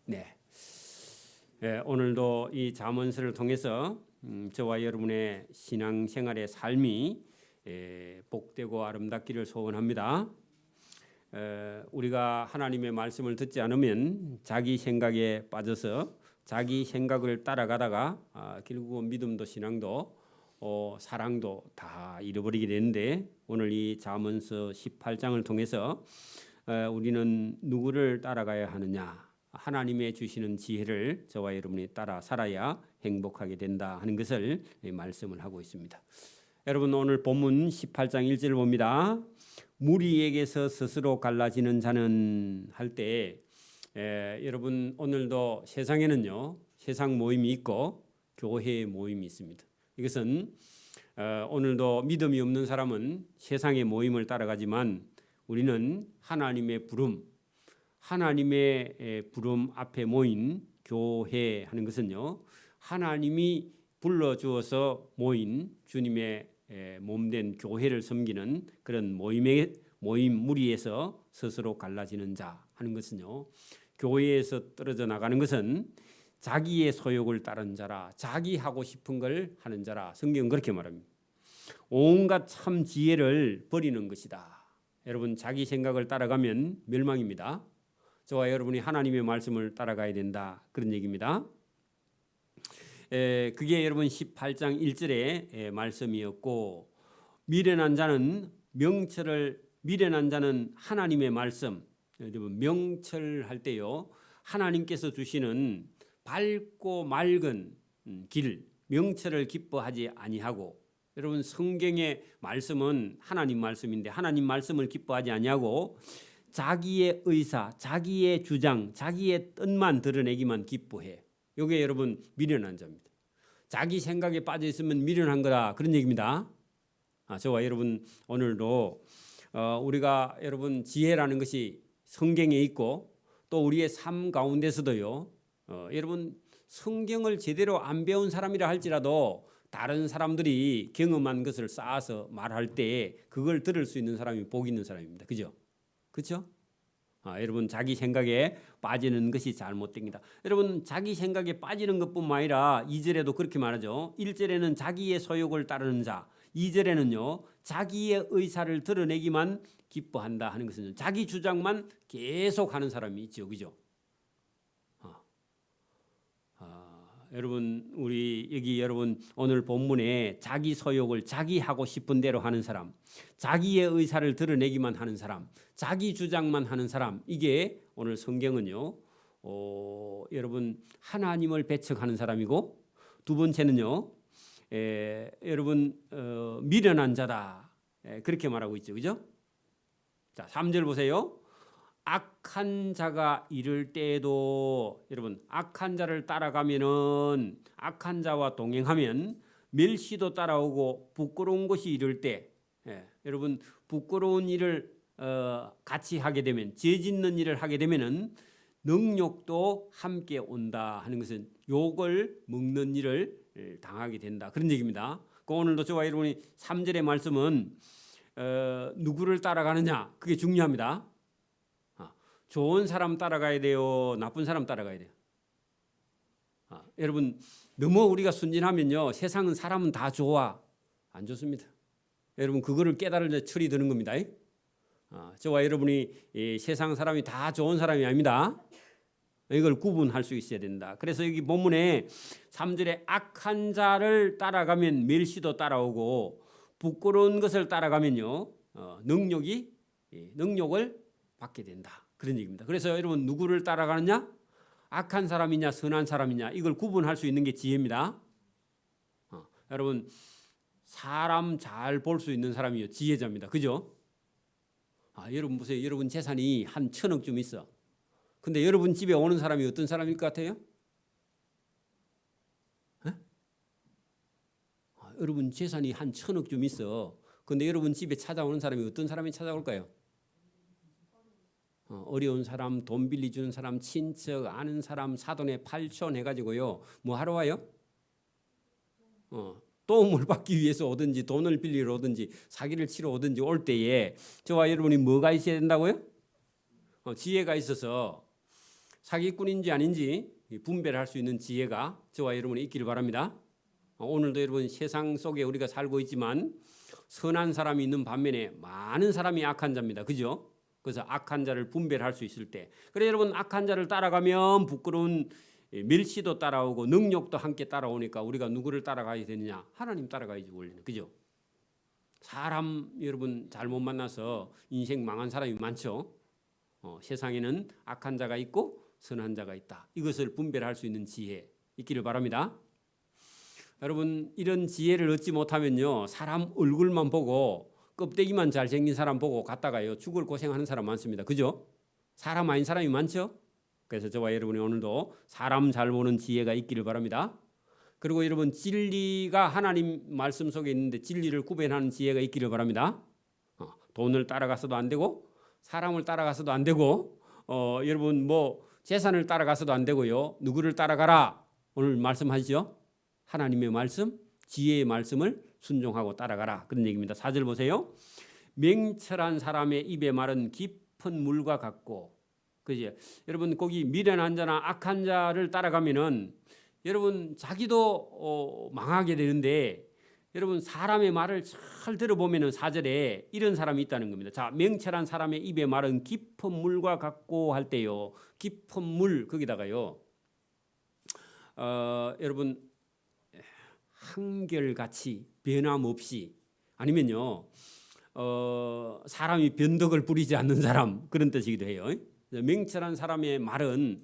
네. 오늘도 이 잠언서를 통해서 저와 여러분의 신앙생활의 삶이 복되고 아름답기를 소원합니다. 우리가 하나님의 말씀을 듣지 않으면 자기 생각에 빠져서 자기 생각을 따라가다가 결국은 믿음도 신앙도 사랑도 다 잃어버리게 되는데, 오늘 이 잠언서 18장을 통해서 우리는 누구를 따라가야 하느냐, 하나님의 주시는 지혜를 저와 여러분이 따라 살아야 행복하게 된다 하는 것을 말씀을 하고 있습니다. 여러분, 오늘 본문 18장 1절을 봅니다. 무리에게서 스스로 갈라지는 자는 할 때, 여러분 오늘도 세상에는요 세상 모임이 있고 교회 모임이 있습니다. 이것은 오늘도 믿음이 없는 사람은 세상의 모임을 따라가지만 우리는 하나님의 부름, 하나님의 부름 앞에 모인 교회 하는 것은요, 하나님이 불러주어서 모인 주님의 몸된 교회를 섬기는 그런 모임 무리에서 스스로 갈라지는 자 하는 것은요, 교회에서 떨어져 나가는 것은 자기의 소욕을 따른 자라, 자기 하고 싶은 걸 하는 자라, 성경은 그렇게 말합니다. 온갖 참 지혜를 버리는 것이다. 여러분, 자기 생각을 따라가면 멸망입니다. 저와 여러분이 하나님의 말씀을 따라가야 된다, 그런 얘기입니다. 그게 여러분 18장 1절의 말씀이었고, 미련한 자는 하나님의 말씀, 여러분 명철할 때요 하나님께서 주시는 밝고 맑은 길, 명철을 기뻐하지 아니하고, 여러분 성경의 말씀은 하나님 말씀인데 하나님 말씀을 기뻐하지 아니하고 자기의 의사, 자기의 주장, 자기의 뜻만 드러내기만 기뻐해. 이게 여러분 미련한 자입니다. 자기 생각에 빠져 있으면 미련한 거다, 그런 얘기입니다. 저와 여러분 오늘도 우리가 여러분 지혜라는 것이 성경에 있고 또 우리의 삶 가운데서도요, 여러분 성경을 제대로 안 배운 사람이라 할지라도 다른 사람들이 경험한 것을 쌓아서 말할 때 그걸 들을 수 있는 사람이 복 있는 사람입니다. 그죠? 그렇죠? 여러분 자기 생각에 빠지는 것이 잘못됩니다. 여러분 자기 생각에 빠지는 것뿐만 아니라 2절에도 그렇게 말하죠. 1절에는 자기의 소욕을 따르는 자, 2절에는요 자기의 의사를 드러내기만 기뻐한다 하는 것은 자기 주장만 계속 하는 사람이 있죠. 그죠? 여러분 우리 여기 여러분 오늘 본문에 자기 소욕을 자기 하고 싶은 대로 하는 사람, 자기의 의사를 드러내기만 하는 사람, 자기 주장만 하는 사람, 이게 오늘 성경은요 여러분 하나님을 배척하는 사람이고, 두 번째는요 여러분 미련한 자다, 그렇게 말하고 있죠. 그죠? 자, 3절 보세요. 악한 자가 이를 때에도, 여러분 악한 자를 따라가면은, 악한 자와 동행하면 멸시도 따라오고 부끄러운 것이 이를 때, 여러분 부끄러운 일을 같이 하게 되면, 죄 짓는 일을 하게 되면은 능욕도 함께 온다 하는 것은 욕을 먹는 일을 당하게 된다, 그런 얘기입니다. 오늘도 저와 여러분이 3절의 말씀은 누구를 따라가느냐, 그게 중요합니다. 좋은 사람 따라가야 돼요, 나쁜 사람 따라가야 돼요? 여러분 너무 우리가 순진하면요 세상은 사람은 다 좋아, 안 좋습니다. 여러분 그거를 깨달을 때 철이 드는 겁니다. 저와 여러분이 세상 사람이 다 좋은 사람이 아닙니다. 이걸 구분할 수 있어야 된다. 그래서 여기 본문에 3절에 악한 자를 따라가면 멸시도 따라오고 부끄러운 것을 따라가면요 능력을 받게 된다, 그런 얘기입니다. 그래서 여러분 누구를 따라가느냐, 악한 사람이냐 선한 사람이냐, 이걸 구분할 수 있는 게 지혜입니다. 여러분 사람 잘 볼 수 있는 사람이 지혜자입니다. 그죠? 여러분 보세요. 여러분 재산이 한 1,000억쯤 있어. 근데 여러분 집에 오는 사람이 어떤 사람일 것 같아요? 여러분 재산이 한 1,000억쯤 있어. 근데 여러분 집에 찾아오는 사람이 어떤 사람이 찾아올까요? 어려운 사람, 돈 빌려주는 사람, 친척, 아는 사람, 사돈의 팔촌 해가지고요 뭐 하러 와요? 도움을 받기 위해서 오든지 돈을 빌리러 오든지 사기를 치러 오든지 올 때에 저와 여러분이 뭐가 있어야 된다고요? 지혜가 있어서 사기꾼인지 아닌지 분별할 수 있는 지혜가 저와 여러분이 있기를 바랍니다. 오늘도 여러분 세상 속에 우리가 살고 있지만 선한 사람이 있는 반면에 많은 사람이 악한 자입니다. 그죠? 그래서 악한 자를 분별할 수 있을 때, 그래 여러분 악한 자를 따라가면 부끄러운 멸시도 따라오고 능력도 함께 따라오니까 우리가 누구를 따라가야 되느냐? 하나님 따라가야지 원래는. 그죠? 사람 여러분 잘못 만나서 인생 망한 사람이 많죠. 세상에는 악한 자가 있고 선한 자가 있다. 이것을 분별할 수 있는 지혜 있기를 바랍니다. 여러분 이런 지혜를 얻지 못하면요, 사람 얼굴만 보고 껍데기만 잘생긴 사람 보고 갔다가요 죽을 고생하는 사람 많습니다. 그죠? 사람 아닌 사람이 많죠. 그래서 저와 여러분이 오늘도 사람 잘 보는 지혜가 있기를 바랍니다. 그리고 여러분 진리가 하나님 말씀 속에 있는데 진리를 구별하는 지혜가 있기를 바랍니다. 돈을 따라가서도 안 되고 사람을 따라가서도 안 되고 여러분 뭐 재산을 따라가서도 안 되고요. 누구를 따라가라? 오늘 말씀하시죠. 하나님의 말씀, 지혜의 말씀을 순종하고 따라가라. 그런 얘기입니다. 4절 보세요. 맹철한 사람의 입의 말은 깊은 물과 같고, 그죠? 여러분 거기 미련한 자나 악한 자를 따라가면은 여러분 자기도 망하게 되는데, 여러분 사람의 말을 잘 들어보면은 4절에 이런 사람이 있다는 겁니다. 자, 맹철한 사람의 입의 말은 깊은 물과 같고 할 때요. 깊은 물 거기다가요. 여러분 한결같이 변함없이, 아니면요 사람이 변덕을 부리지 않는 사람, 그런 뜻이기도 해요. 맹철한 사람의 말은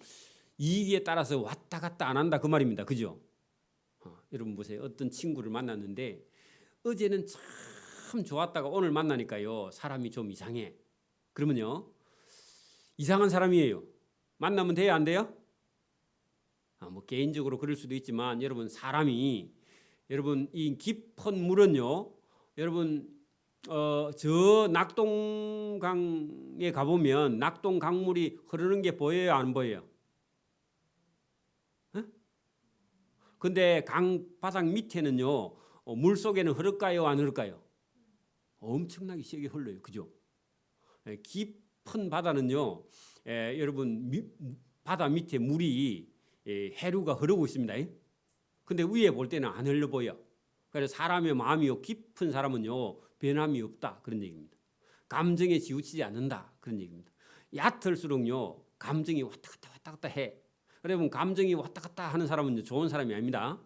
이익에 따라서 왔다 갔다 안 한다 그 말입니다. 그죠? 여러분 보세요. 어떤 친구를 만났는데 어제는 참 좋았다가 오늘 만나니까요 사람이 좀 이상해. 그러면요 이상한 사람이에요. 만나면 돼요, 안 돼요? 뭐 개인적으로 그럴 수도 있지만 여러분 사람이, 여러분 이 깊은 물은요, 여러분 저 낙동강에 가보면 낙동강물이 흐르는 게 보여요, 안 보여요? 근데 강 바닥 밑에는요 물 속에는 흐를까요, 안 흐를까요? 엄청나게 세게 흘러요. 그죠? 깊은 바다는요 여러분 바다 밑에 물이 해류가 흐르고 있습니다. 근데 위에 볼 때는 안 흘러 보여. 그래서 사람의 마음이 깊은 사람은요 변함이 없다, 그런 얘기입니다. 감정에 치우치지 않는다, 그런 얘기입니다. 얕을수록요 감정이 왔다 갔다 해. 여러분 감정이 왔다 갔다 하는 사람은 좋은 사람이 아닙니다.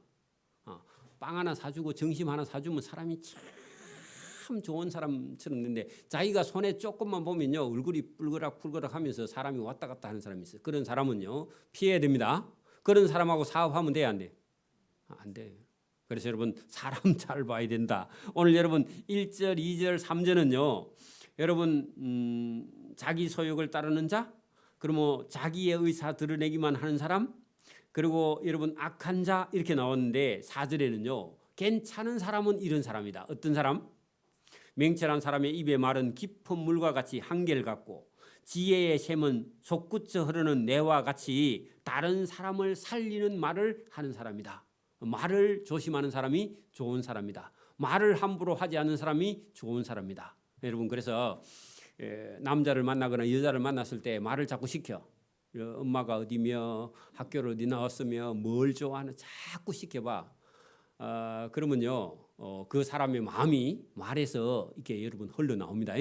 빵 하나 사주고 점심 하나 사주면 사람이 참 좋은 사람처럼 있는데 자기가 손에 조금만 보면요 얼굴이 뿔그락 하면서 사람이 왔다 갔다 하는 사람이 있어요. 그런 사람은요 피해야 됩니다. 그런 사람하고 사업하면 돼요, 안 돼요? 안 돼요. 그래서 여러분 사람 잘 봐야 된다. 오늘 여러분 1절, 2절, 3절은요 여러분 자기 소욕을 따르는 자, 그러면 자기의 의사 드러내기만 하는 사람, 그리고 여러분 악한 자 이렇게 나왔는데 4절에는요 괜찮은 사람은 이런 사람이다. 어떤 사람? 맹철한 사람의 입의 말은 깊은 물과 같이 한결같고 지혜의 샘은 솟구쳐 흐르는 내와 같이 다른 사람을 살리는 말을 하는 사람이다. 말을 조심하는 사람이 좋은 사람이다. 말을 함부로 하지 않는 사람이 좋은 사람이다. 여러분 그래서 남자를 만나거나 여자를 만났을 때 말을 자꾸 시켜. 엄마가 어디며 학교를 어디 나왔으며 뭘 좋아하는 자꾸 시켜봐. 그러면요 그 사람의 마음이 말에서 이렇게 여러분 흘러나옵니다.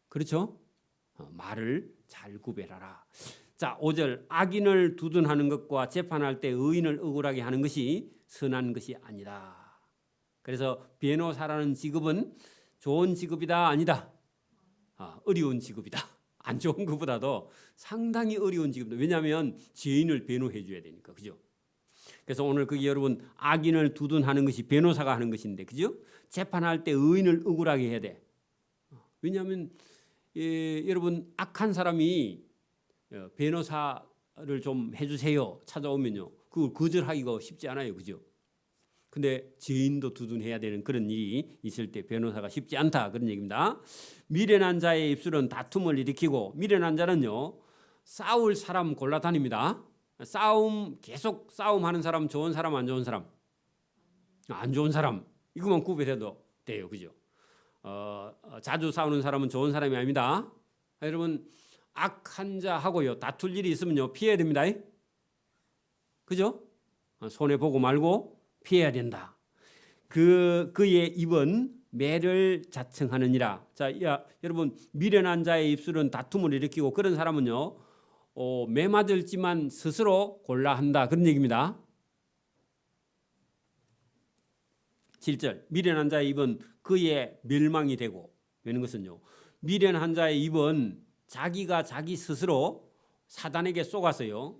그렇죠? 말을 잘 구별하라. 자, 5절 악인을 두둔하는 것과 재판할 때 의인을 억울하게 하는 것이 선한 것이 아니다. 그래서 변호사라는 직업은 좋은 직업이다, 아니다? 어려운 직업이다. 안 좋은 것보다도 상당히 어려운 직업이다. 왜냐하면 죄인을 변호해 줘야 되니까. 그죠? 그래서 오늘 그게 여러분 악인을 두둔하는 것이 변호사가 하는 것인데, 그죠? 재판할 때 의인을 억울하게 해야 돼. 왜냐하면 여러분 악한 사람이 변호사를 좀 해주세요 찾아오면요 그걸 거절하기가 쉽지 않아요. 그죠? 근데 죄인도 두둔해야 되는 그런 일이 있을 때 변호사가 쉽지 않다, 그런 얘기입니다. 미련한 자의 입술은 다툼을 일으키고, 미련한 자는요 싸울 사람 골라다닙니다. 계속 싸움하는 사람 좋은 사람, 안 좋은 사람? 안 좋은 사람. 이것만 구별해도 돼요. 그죠? 자주 싸우는 사람은 좋은 사람이 아닙니다. 여러분 악한 자하고요 다툴 일이 있으면요 피해야 됩니다. 그죠? 손해 보고 말고 피해야 된다. 그의 입은 매를 자청하느니라. 자, 여러분 미련한 자의 입술은 다툼을 일으키고 그런 사람은요 매 맞을지만 스스로 골라 한다 그런 얘기입니다. 7절 미련한 자의 입은 그의 멸망이 되고 이런 것은요 미련한 자의 입은 자기가 자기 스스로 사단에게 쏘가서요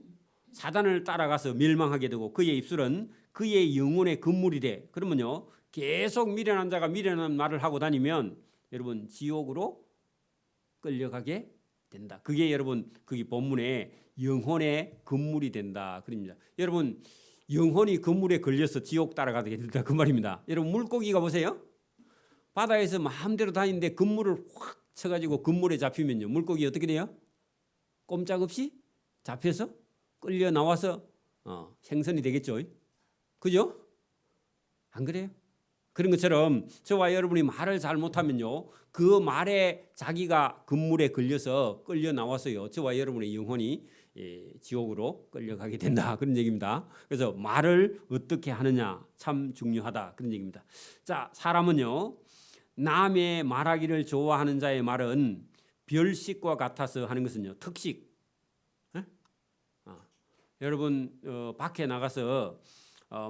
사단을 따라가서 멸망하게 되고 그의 입술은 그의 영혼의 금물이 돼. 그러면요 계속 미련한 자가 미련한 말을 하고 다니면 여러분 지옥으로 끌려가게 된다. 그게 여러분 그게 본문에 영혼의 금물이 된다 그럽니다. 여러분 영혼이 그물에 걸려서 지옥 따라가게 된다 그 말입니다. 여러분 물고기가 보세요. 바다에서 마음대로 다니는데 그물을 확 쳐가지고 그물에 잡히면요 물고기 어떻게 돼요? 꼼짝없이 잡혀서 끌려 나와서 생선이 되겠죠. 그죠? 안 그래요? 그런 것처럼 저와 여러분이 말을 잘못하면요 그 말에 자기가 그물에 걸려서 끌려 나와서요 저와 여러분의 영혼이 지옥으로 끌려가게 된다 그런 얘기입니다. 그래서 말을 어떻게 하느냐 참 중요하다 그런 얘기입니다. 자, 사람은요 남의 말하기를 좋아하는 자의 말은 별식과 같아서 하는 것은요 특식. 여러분 밖에 나가서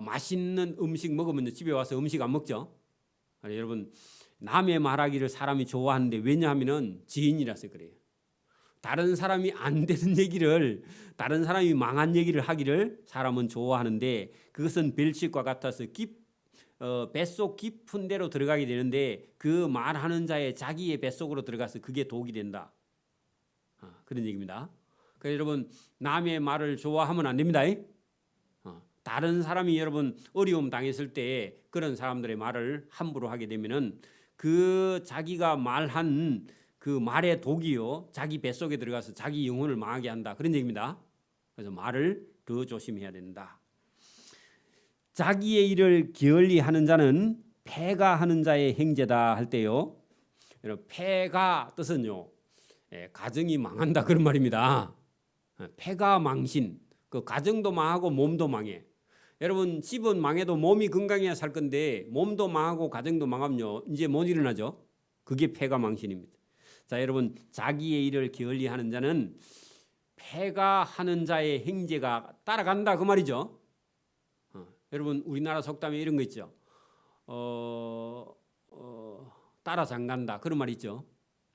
맛있는 음식 먹으면 집에 와서 음식 안 먹죠. 여러분 남의 말하기를 사람이 좋아하는데 왜냐하면은 지인이라서 그래요. 다른 사람이 안 되는 얘기를 다른 사람이 망한 얘기를 하기를 사람은 좋아하는데 그것은 별식과 같아서 뱃속 깊은 데로 들어가게 되는데 그 말하는 자의 자기의 뱃속으로 들어가서 그게 독이 된다. 그런 얘기입니다. 그래서 여러분 남의 말을 좋아하면 안 됩니다. 다른 사람이 여러분 어려움 당했을 때 그런 사람들의 말을 함부로 하게 되면은 그 자기가 말한 그 말의 독이요 자기 뱃속에 들어가서 자기 영혼을 망하게 한다 그런 얘기입니다. 그래서 말을 더 조심해야 된다. 자기의 일을 게을리 하는 자는 패가 하는 자의 행제다 할 때요. 여러분 패가 뜻은요 가정이 망한다 그런 말입니다. 패가 망신 그 가정도 망하고 몸도 망해. 여러분 집은 망해도 몸이 건강해야 살 건데 몸도 망하고 가정도 망하면요 이제 못 일어나죠. 그게 패가 망신입니다. 자, 여러분 자기의 일을 게을리 하는 자는 패가 하는 자의 행제가 따라간다 그 말이죠. 여러분 우리나라 속담에 이런 거 있죠. 따라 장간다 그런 말 있죠.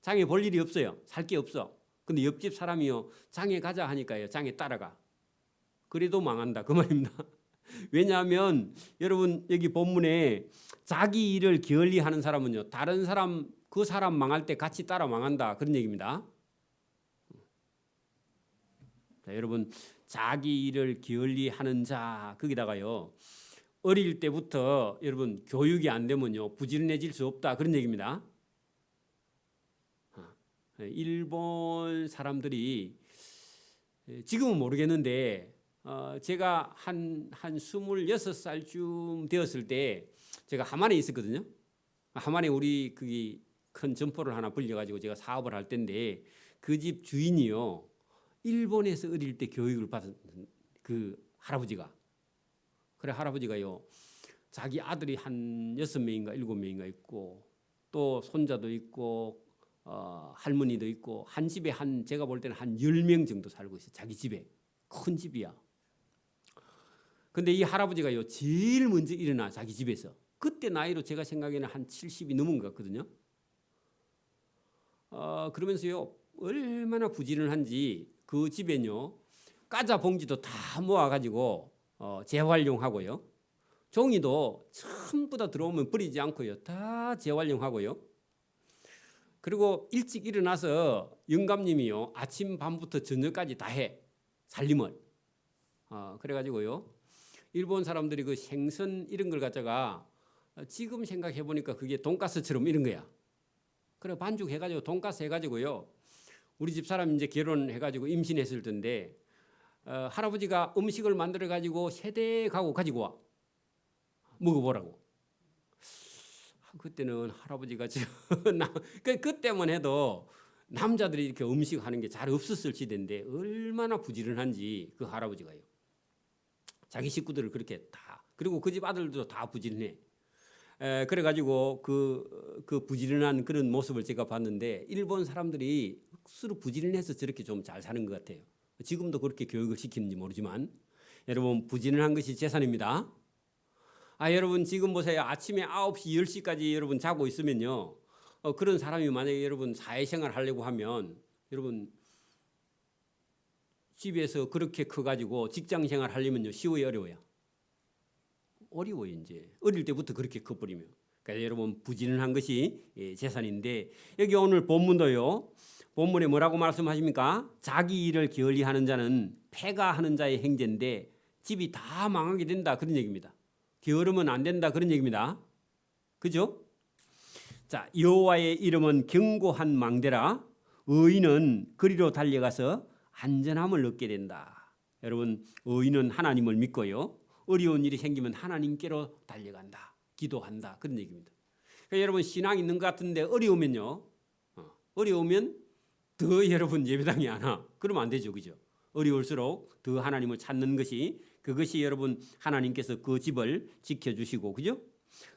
장에 볼 일이 없어요. 살 게 없어. 근데 옆집 사람이요 장에 가자 하니까요 장에 따라가. 그래도 망한다 그 말입니다. 왜냐하면 여러분 여기 본문에 자기 일을 게을리 하는 사람은요 다른 사람 그 사람 망할 때 같이 따라 망한다 그런 얘기입니다. 자, 여러분 자기 일을 게을리 하는 자 거기다가요 어릴 때부터 여러분 교육이 안 되면요 부지런해질 수 없다 그런 얘기입니다. 일본 사람들이 지금은 모르겠는데 제가 한 26살쯤 되었을 때 제가 하만에 있었거든요. 하만에 우리 그기 큰 점포를 하나 불려가지고 제가 사업을 할 때인데 그 집 주인이요 일본에서 어릴 때 교육을 받은 그 할아버지가 그래 할아버지가요 자기 아들이 한 6명인가 7명인가 있고 또 손자도 있고 할머니도 있고 한 집에 제가 볼 때는 한 10명 정도 살고 있어요. 자기 집에 큰 집이야. 근데 이 할아버지가요 제일 먼저 일어나 자기 집에서 그때 나이로 제가 생각에는 한 70이 넘은 것 같거든요. 그러면서요 얼마나 부지런한지 그 집에는요 과자 봉지도 다 모아가지고 재활용하고요 종이도 전부 다 들어오면 버리지 않고요 다 재활용하고요 그리고 일찍 일어나서 영감님이요 아침 밤부터 저녁까지 다 해 살림을 그래가지고요 일본 사람들이 그 생선 이런 걸 갖다가 지금 생각해 보니까 그게 돈가스처럼 이런 거야. 그래 반죽 해가지고 돈가스 해가지고요 우리 집 사람 이제 결혼해가지고 임신했을 텐데 할아버지가 음식을 만들어 가지고 세대 가지고 와 먹어보라고. 그때는 할아버지가 그때만 해도 남자들이 이렇게 음식하는 게 잘 없었을 시대인데 얼마나 부지런한지 그 할아버지가요. 자기 식구들을 그렇게 다, 그리고 그 집 아들도 다 부지런해. 그래가지고 그 부지런한 그런 모습을 제가 봤는데 일본 사람들이 억수로 부지런해서 저렇게 좀 잘 사는 것 같아요. 지금도 그렇게 교육을 시키는지 모르지만 여러분 부지런한 것이 재산입니다. 여러분 지금 보세요. 아침에 9시, 10시까지 여러분 자고 있으면요. 그런 사람이 만약에 여러분 사회생활 하려고 하면 여러분 집에서 그렇게 커가지고 직장생활 하려면요. 쉬워요, 어려워요? 어려워요. 이제 어릴 때부터 그렇게 커버리면. 그러니까 여러분 부지런한 것이 재산인데 여기 오늘 본문도요. 본문에 뭐라고 말씀하십니까? 자기 일을 게을리하는 자는 패가하는 자의 행제인데 집이 다 망하게 된다 그런 얘기입니다. 게으르면 안 된다 그런 얘기입니다. 그죠? 자, 여호와의 이름은 견고한 망대라. 의인은 그리로 달려가서 안전함을 얻게 된다. 여러분 의인은 하나님을 믿고요. 어려운 일이 생기면 하나님께로 달려간다. 기도한다. 그런 얘기입니다. 그러니까 여러분 신앙 있는 것 같은데 어려우면요. 어려우면 더 여러분 예배당에 안 와. 그러면 안 되죠. 그죠? 어려울수록 더 하나님을 찾는 것이 그것이 여러분 하나님께서 그 집을 지켜주시고 그죠?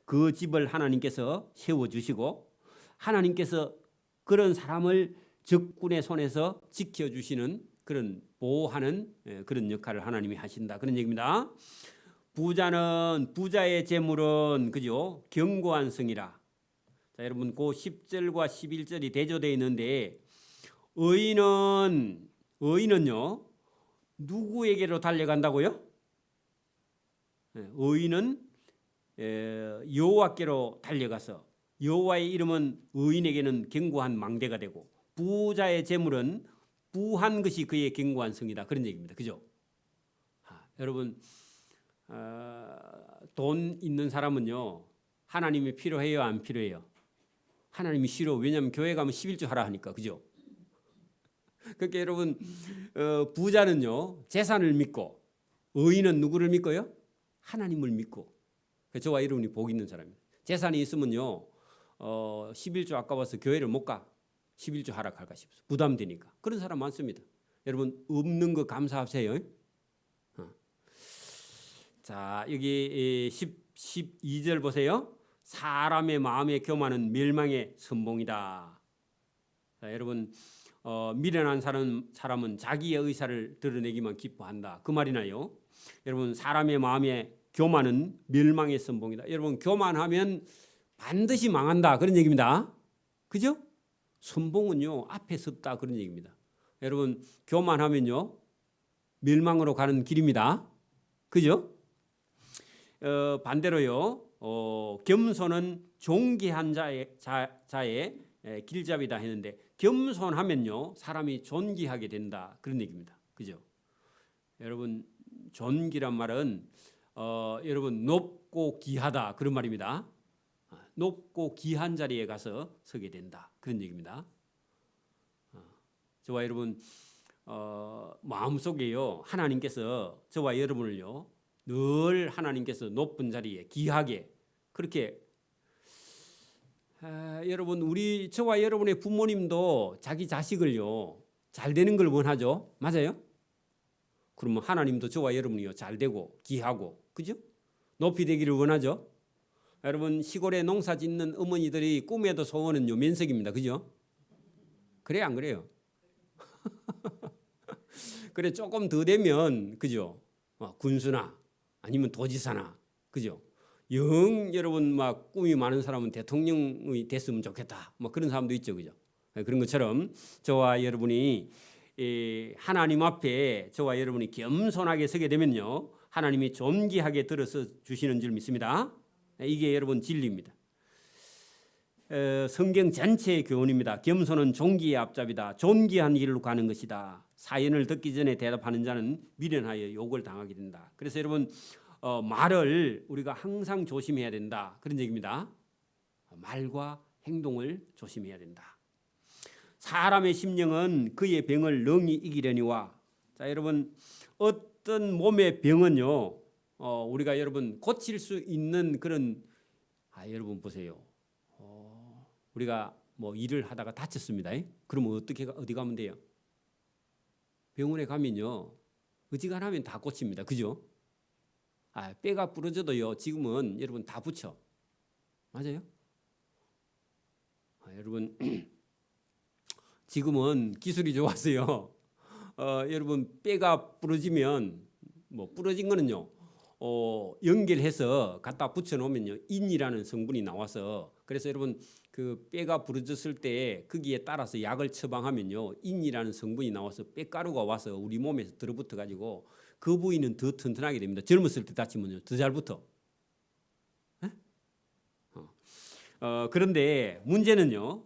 그 집을 하나님께서 세워주시고 하나님께서 그런 사람을 적군의 손에서 지켜주시는 그런 보호하는 그런 역할을 하나님이 하신다. 그런 얘기입니다. 부자의 재물은 그죠? 견고한 성이라. 자, 여러분 그 10절과 11절이 대조되어 있는데 의인은요 누구에게로 달려간다고요? 의인은 여호와께로 달려가서 여호와의 이름은 의인에게는 견고한 망대가 되고 부자의 재물은 부한 것이 그의 견고한 성이다. 그런 얘기입니다. 그죠? 여러분 돈 있는 사람은요 하나님이 필요해요, 안 필요해요? 하나님이 싫어. 왜냐하면 교회 가면 11조 하라 하니까. 그죠? 그러니까 여러분 부자는요 재산을 믿고 의인은 누구를 믿고요? 하나님을 믿고. 저와 여러분이 복 있는 사람입니다. 재산이 있으면요 11조 아까워서 교회를 못 가. 11조 하락할까 싶어서 부담되니까. 그런 사람 많습니다. 여러분 없는 거 감사하세요. 자 여기 12절 보세요. 사람의 마음의 교만은 멸망의 선봉이다. 자, 여러분 미련한 사람은 자기의 의사를 드러내기만 기뻐한다. 그 말이나요. 여러분 사람의 마음의 교만은 멸망의 선봉이다. 여러분 교만하면 반드시 망한다. 그런 얘기입니다. 그죠? 선봉은요 앞에 섰다. 그런 얘기입니다. 여러분 교만하면요 멸망으로 가는 길입니다. 그죠? 반대로요 겸손은 존귀한 자의 길잡이다 했는데 겸손하면요 사람이 존귀하게 된다. 그런 얘기입니다. 그죠? 여러분 존귀란 말은 여러분 높고 귀하다 그런 말입니다. 높고 귀한 자리에 가서 서게 된다. 그런 얘기입니다. 저와 여러분 마음속에요 하나님께서 저와 여러분을요 늘 하나님께서 높은 자리에 귀하게 그렇게 여러분 우리 저와 여러분의 부모님도 자기 자식을요 잘 되는 걸 원하죠. 맞아요? 그러면 하나님도 저와 여러분이요 잘 되고 귀하고 그죠? 높이 되기를 원하죠. 여러분 시골에 농사 짓는 어머니들이 꿈에도 소원은요 면석입니다. 그죠? 그래 안 그래요? 그래 조금 더 되면 그죠? 군수나 아니면 도지사나 그죠? 영 여러분 막 꿈이 많은 사람은 대통령이 됐으면 좋겠다. 뭐 그런 사람도 있죠. 그죠? 그런 것처럼 저와 여러분이 하나님 앞에 저와 여러분이 겸손하게 서게 되면요. 하나님이 존귀하게 들어서 주시는 줄 믿습니다. 이게 여러분 진리입니다. 성경 전체의 교훈입니다. 겸손은 존귀의 앞잡이다. 존귀한 길로 가는 것이다. 사연을 듣기 전에 대답하는 자는 미련하여 욕을 당하게 된다. 그래서 여러분 말을 우리가 항상 조심해야 된다. 그런 얘기입니다. 말과 행동을 조심해야 된다. 사람의 심령은 그의 병을 능히 이기려니와. 자 여러분 어떤 몸의 병은요 우리가 여러분 고칠 수 있는 그런 여러분 보세요. 우리가 뭐 일을 하다가 다쳤습니다. 그러면 어디 가면 돼요? 병원에 가면요 어지간하면 다 고칩니다. 그죠? 뼈가 부러져도요 지금은 여러분 다 붙여. 맞아요? 여러분 지금은 기술이 좋아서요. 여러분 뼈가 부러지면 뭐 부러진 거는요 연결해서 갖다 붙여 놓으면요 인이라는 성분이 나와서, 그래서 여러분 그 뼈가 부러졌을 때 거기에 따라서 약을 처방하면요 인이라는 성분이 나와서 뼈가루가 와서 우리 몸에서 들어붙어 가지고 그 부위는 더 튼튼하게 됩니다. 젊었을 때 다치면요 더 잘 붙어. 그런데 문제는요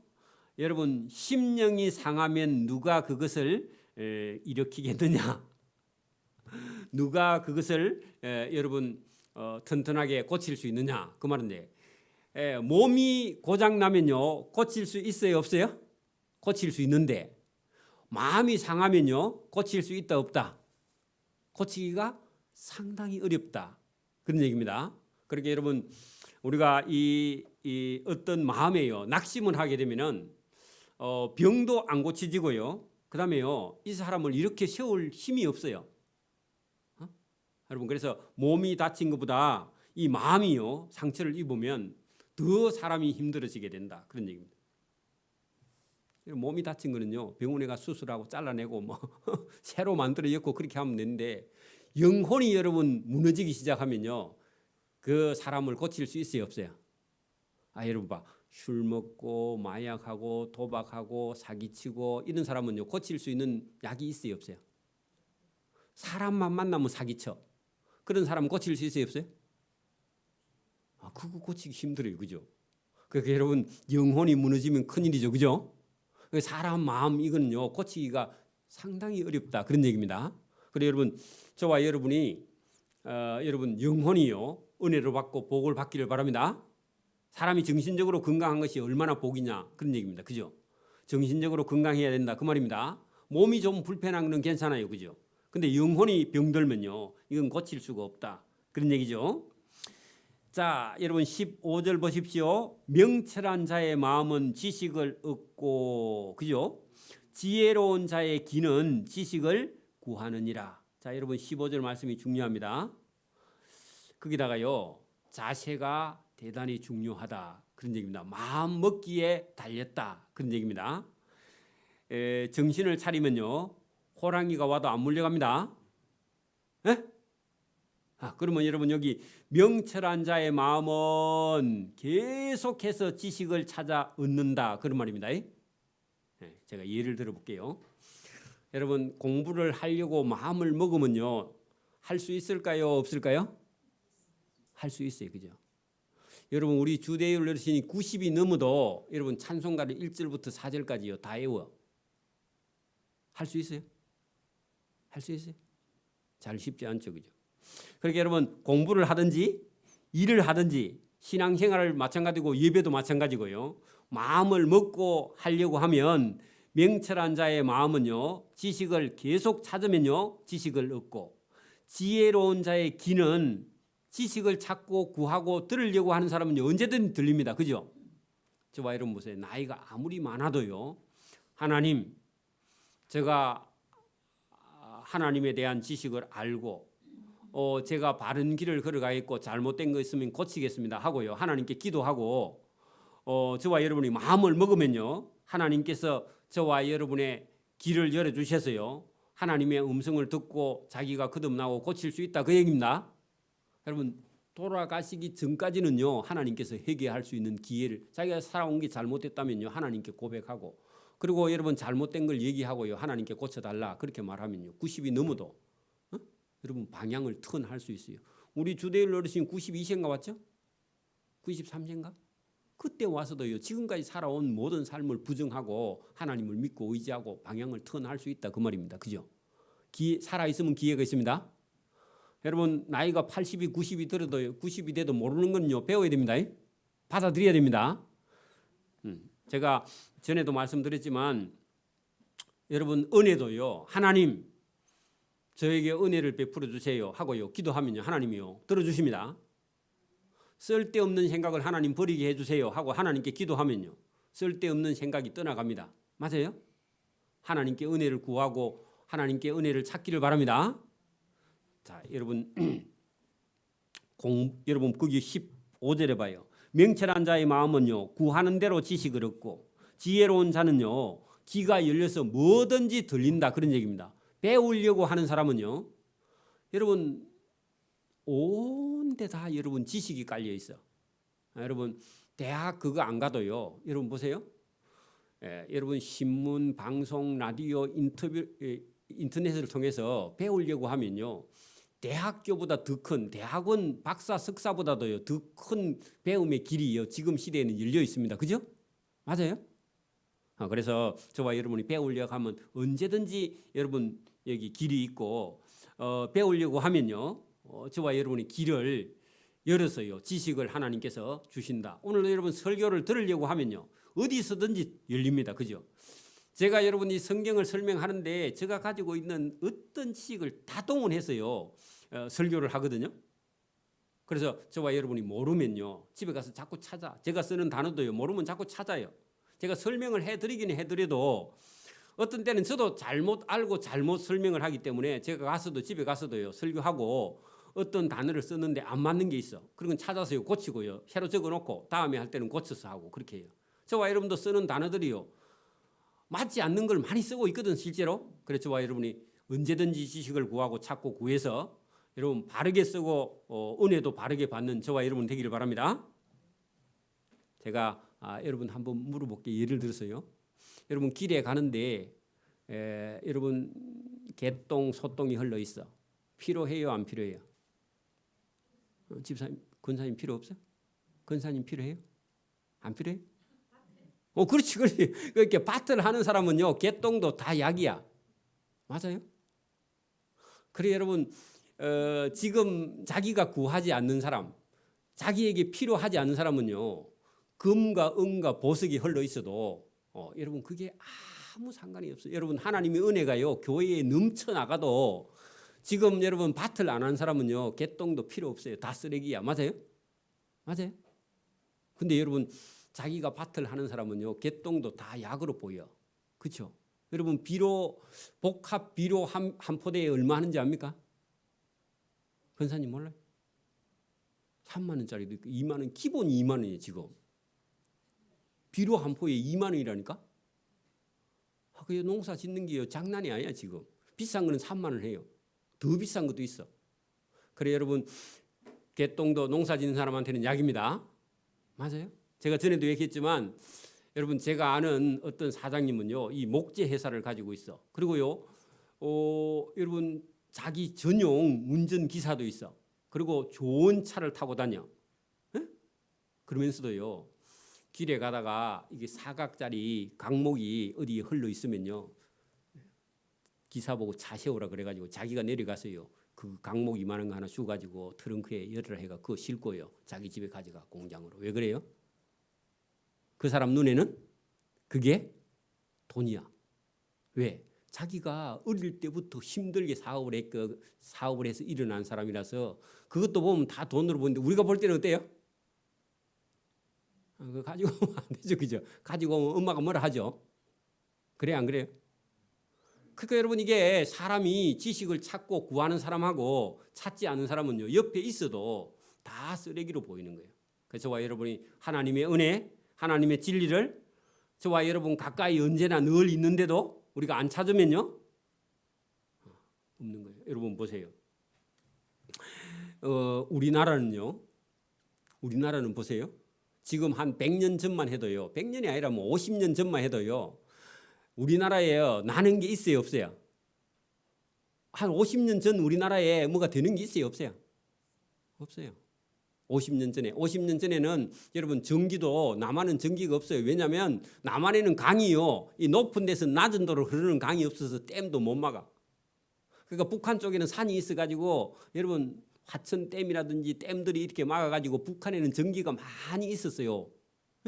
여러분 심령이 상하면 누가 그것을 일으키겠느냐? 누가 그것을 여러분 튼튼하게 고칠 수 있느냐? 그 말인데 몸이 고장 나면요 고칠 수 있어요 없어요? 고칠 수 있는데 마음이 상하면요 고칠 수 있다 없다? 고치기가 상당히 어렵다. 그런 얘기입니다. 그러니까 여러분 우리가 이 어떤 마음에요 낙심을 하게 되면은 병도 안 고쳐지고요. 그다음에요 이 사람을 이렇게 세울 힘이 없어요. 여러분 그래서 몸이 다친 것보다 이 마음이요 상처를 입으면 더 사람이 힘들어지게 된다. 그런 얘기입니다. 몸이 다친 거는요 병원에 가 수술하고 잘라내고 뭐 새로 만들어 엮고 그렇게 하면 되는데 영혼이 여러분 무너지기 시작하면요 그 사람을 고칠 수 있어요 없어요? 여러분 봐. 술 먹고 마약하고 도박하고 사기치고 이런 사람은요 고칠 수 있는 약이 있어요 없어요? 사람만 만나면 사기쳐. 그런 사람 고칠 수 있어요 없어요? 그거 고치기 힘들어요. 그죠? 그러니까 여러분 영혼이 무너지면 큰일이죠. 그죠? 사람 마음 이거는요 고치기가 상당히 어렵다. 그런 얘기입니다. 그래서 여러분 저와 여러분이 여러분 영혼이요 은혜를 받고 복을 받기를 바랍니다. 사람이 정신적으로 건강한 것이 얼마나 복이냐 그런 얘기입니다. 그죠? 정신적으로 건강해야 된다 그 말입니다. 몸이 좀 불편한 건 괜찮아요. 그죠? 근데 영혼이 병들면요 이건 고칠 수가 없다. 그런 얘기죠. 자, 여러분 15절 보십시오. 명철한 자의 마음은 지식을 얻고, 그죠? 지혜로운 자의 귀는 지식을 구하느니라. 자, 여러분 15절 말씀이 중요합니다. 거기다가요 자세가 대단히 중요하다 그런 얘기입니다. 마음 먹기에 달렸다 그런 얘기입니다. 정신을 차리면요 호랑이가 와도 안 물려갑니다. 그러면 여러분 여기 명철한 자의 마음은 계속해서 지식을 찾아 얻는다 그런 말입니다. 제가 예를 들어 볼게요. 여러분 공부를 하려고 마음을 먹으면요 할 수 있을까요 없을까요? 할 수 있어요. 그죠? 여러분 우리 주대율 어르신이 90이 넘어도 여러분 찬송가를 1절부터 4절까지요 다 외워. 할 수 있어요? 할 수 있어요? 잘 쉽지 않죠. 그죠? 그러니까 여러분 공부를 하든지 일을 하든지 신앙생활을 마찬가지고 예배도 마찬가지고요. 마음을 먹고 하려고 하면 명철한 자의 마음은요 지식을 계속 찾으면요 지식을 얻고, 지혜로운 자의 귀는 지식을 찾고 구하고 들으려고 하는 사람은 언제든 들립니다. 그죠? 저와 여러분 보세요. 나이가 아무리 많아도요 하나님 제가 하나님에 대한 지식을 알고 제가 바른 길을 걸어가겠고 잘못된 거 있으면 고치겠습니다 하고요 하나님께 기도하고 저와 여러분이 마음을 먹으면요 하나님께서 저와 여러분의 길을 열어주셔서요 하나님의 음성을 듣고 자기가 거듭나고 고칠 수 있다 그 얘기입니다. 여러분 돌아가시기 전까지는요 하나님께서 회개할 수 있는 기회를, 자기가 살아온 게 잘못됐다면요 하나님께 고백하고, 그리고 여러분 잘못된 걸 얘기하고요 하나님께 고쳐달라 그렇게 말하면요 90이 넘어도 여러분 방향을 턴할 수 있어요. 우리 주대일 어르신 92세인가 왔죠? 93세인가? 그때 와서도요 지금까지 살아온 모든 삶을 부정하고 하나님을 믿고 의지하고 방향을 턴할 수 있다 그 말입니다. 그죠? 살아있으면 기회가 있습니다. 여러분 나이가 80이 90이 들어도 90이 돼도 모르는 건요 배워야 됩니다. 받아들여야 됩니다. 제가 전에도 말씀드렸지만 여러분 은혜도요 하나님 저에게 은혜를 베풀어 주세요 하고요 기도하면요 하나님이요 들어주십니다. 쓸데없는 생각을 하나님 버리게 해주세요 하고 하나님께 기도하면요 쓸데없는 생각이 떠나갑니다. 맞아요? 하나님께 은혜를 구하고 하나님께 은혜를 찾기를 바랍니다. 자, 여러분 여러분 거기 15절에 봐요. 명철한 자의 마음은요 구하는 대로 지식을 얻고 지혜로운 자는요 귀가 열려서 뭐든지 들린다 그런 얘기입니다. 배우려고 하는 사람은요 여러분 온데 다 여러분 지식이 깔려 있어. 여러분 대학 그거 안 가도요 여러분 보세요. 여러분 신문, 방송, 라디오, 인터넷을 통해서 배우려고 하면요 대학교보다 더 큰 대학원 박사 석사보다도요 더 큰 배움의 길이요 지금 시대에는 열려 있습니다. 그죠? 맞아요? 그래서 저와 여러분이 배우려고 하면 언제든지 여러분 여기 길이 있고 배우려고 하면요 저와 여러분이 길을 열어서요 지식을 하나님께서 주신다. 오늘 여러분 설교를 들으려고 하면요 어디서든지 열립니다. 그죠? 제가 여러분이 성경을 설명하는데 제가 가지고 있는 어떤 지식을 다 동원해서요 설교를 하거든요. 그래서 저와 여러분이 모르면요 집에 가서 자꾸 찾아. 제가 쓰는 단어도요 모르면 자꾸 찾아요. 제가 설명을 해드리긴 해드려도 어떤 때는 저도 잘못 알고 잘못 설명을 하기 때문에 제가 가서도 집에 가서도요 설교하고 어떤 단어를 썼는데 안 맞는 게 있어. 그런 건 찾아서요 고치고요 새로 적어놓고 다음에 할 때는 고쳐서 하고 그렇게 해요. 저와 여러분도 쓰는 단어들이요 맞지 않는 걸 많이 쓰고 있거든 실제로. 그래서 저와 여러분이 언제든지 지식을 구하고 찾고 구해서 여러분 바르게 쓰고 은혜도 바르게 받는 저와 여러분 되기를 바랍니다. 제가 여러분 한번 물어볼게요. 예를 들어서요. 여러분 길에 가는데 여러분 개똥 소똥이 흘러 있어. 필요해요 안 필요해요? 집사님 권사님 필요 없어요? 권사님 필요해요? 안 필요해요? 그렇지. 그렇게 밭을 하는 사람은요 개똥도 다 약이야. 맞아요? 그래 여러분 지금 자기가 구하지 않는 사람, 자기에게 필요하지 않는 사람은요 금과 은과 보석이 흘러 있어도 여러분 그게 아무 상관이 없어요. 여러분 하나님의 은혜가요 교회에 넘쳐 나가도 지금 여러분 밭을 안 한 사람은요 개똥도 필요 없어요. 다 쓰레기야. 맞아요? 맞아요? 근데 여러분 자기가 밭을 하는 사람은요 개똥도 다 약으로 보여. 그렇죠? 여러분 비료 복합 비료 한 포대에 얼마 하는지 압니까? 권사님 몰라요? 3만 원짜리도 있고 2만 원 기본이 2만 원이에요 지금. 비료 한 포에 2만 원이라니까? 그 농사 짓는 게 장난이 아니야 지금. 비싼 거는 3만 원 해요. 더 비싼 것도 있어. 그래 여러분 개똥도 농사 짓는 사람한테는 약입니다. 맞아요? 제가 전에도 얘기했지만 여러분 제가 아는 어떤 사장님은요 이 목재 회사를 가지고 있어. 그리고요 여러분 자기 전용 운전 기사도 있어. 그리고 좋은 차를 타고 다녀. 에? 그러면서도요 길에 가다가 이게 사각짜리 강목이 어디에 흘러 있으면요 기사 보고 차 세우라 그래가지고 자기가 내려가서요 그 강목 이만한 거 하나 주가지고 트렁크에 열을 해가 그거 싣고요 자기 집에 가져가 공장으로. 왜 그래요? 그 사람 눈에는 그게 돈이야. 왜? 자기가 어릴 때부터 힘들게 사업을 해서 일어난 사람이라서 그것도 보면 다 돈으로 보는데 우리가 볼 때는 어때요? 그거 가지고 오면 안 되죠. 그죠? 가지고 오면 엄마가 뭐라 하죠? 그래 안 그래요? 그러니까 여러분 이게 사람이 지식을 찾고 구하는 사람하고 찾지 않는 사람은요 옆에 있어도 다 쓰레기로 보이는 거예요. 그래서 저와 여러분이 하나님의 은혜 하나님의 진리를 저와 여러분 가까이 언제나 늘 있는데도 우리가 안 찾으면요 없는 거예요. 여러분 보세요. 우리나라는 보세요. 지금 한 100년 전만 해도요 100년이 아니라 뭐 50년 전만 해도요 우리나라에 나는 게 있어요 없어요? 한 50년 전 우리나라에 뭐가 되는 게 있어요 없어요? 없어요. 50년 전에는 여러분 전기도 남한은 전기가 없어요. 왜냐하면 남한에는 강이요 이 높은 데서 낮은 도로 흐르는 강이 없어서 댐도 못 막아. 그러니까 북한 쪽에는 산이 있어가지고 여러분 화천댐이라든지 댐들이 이렇게 막아가지고 북한에는 전기가 많이 있었어요.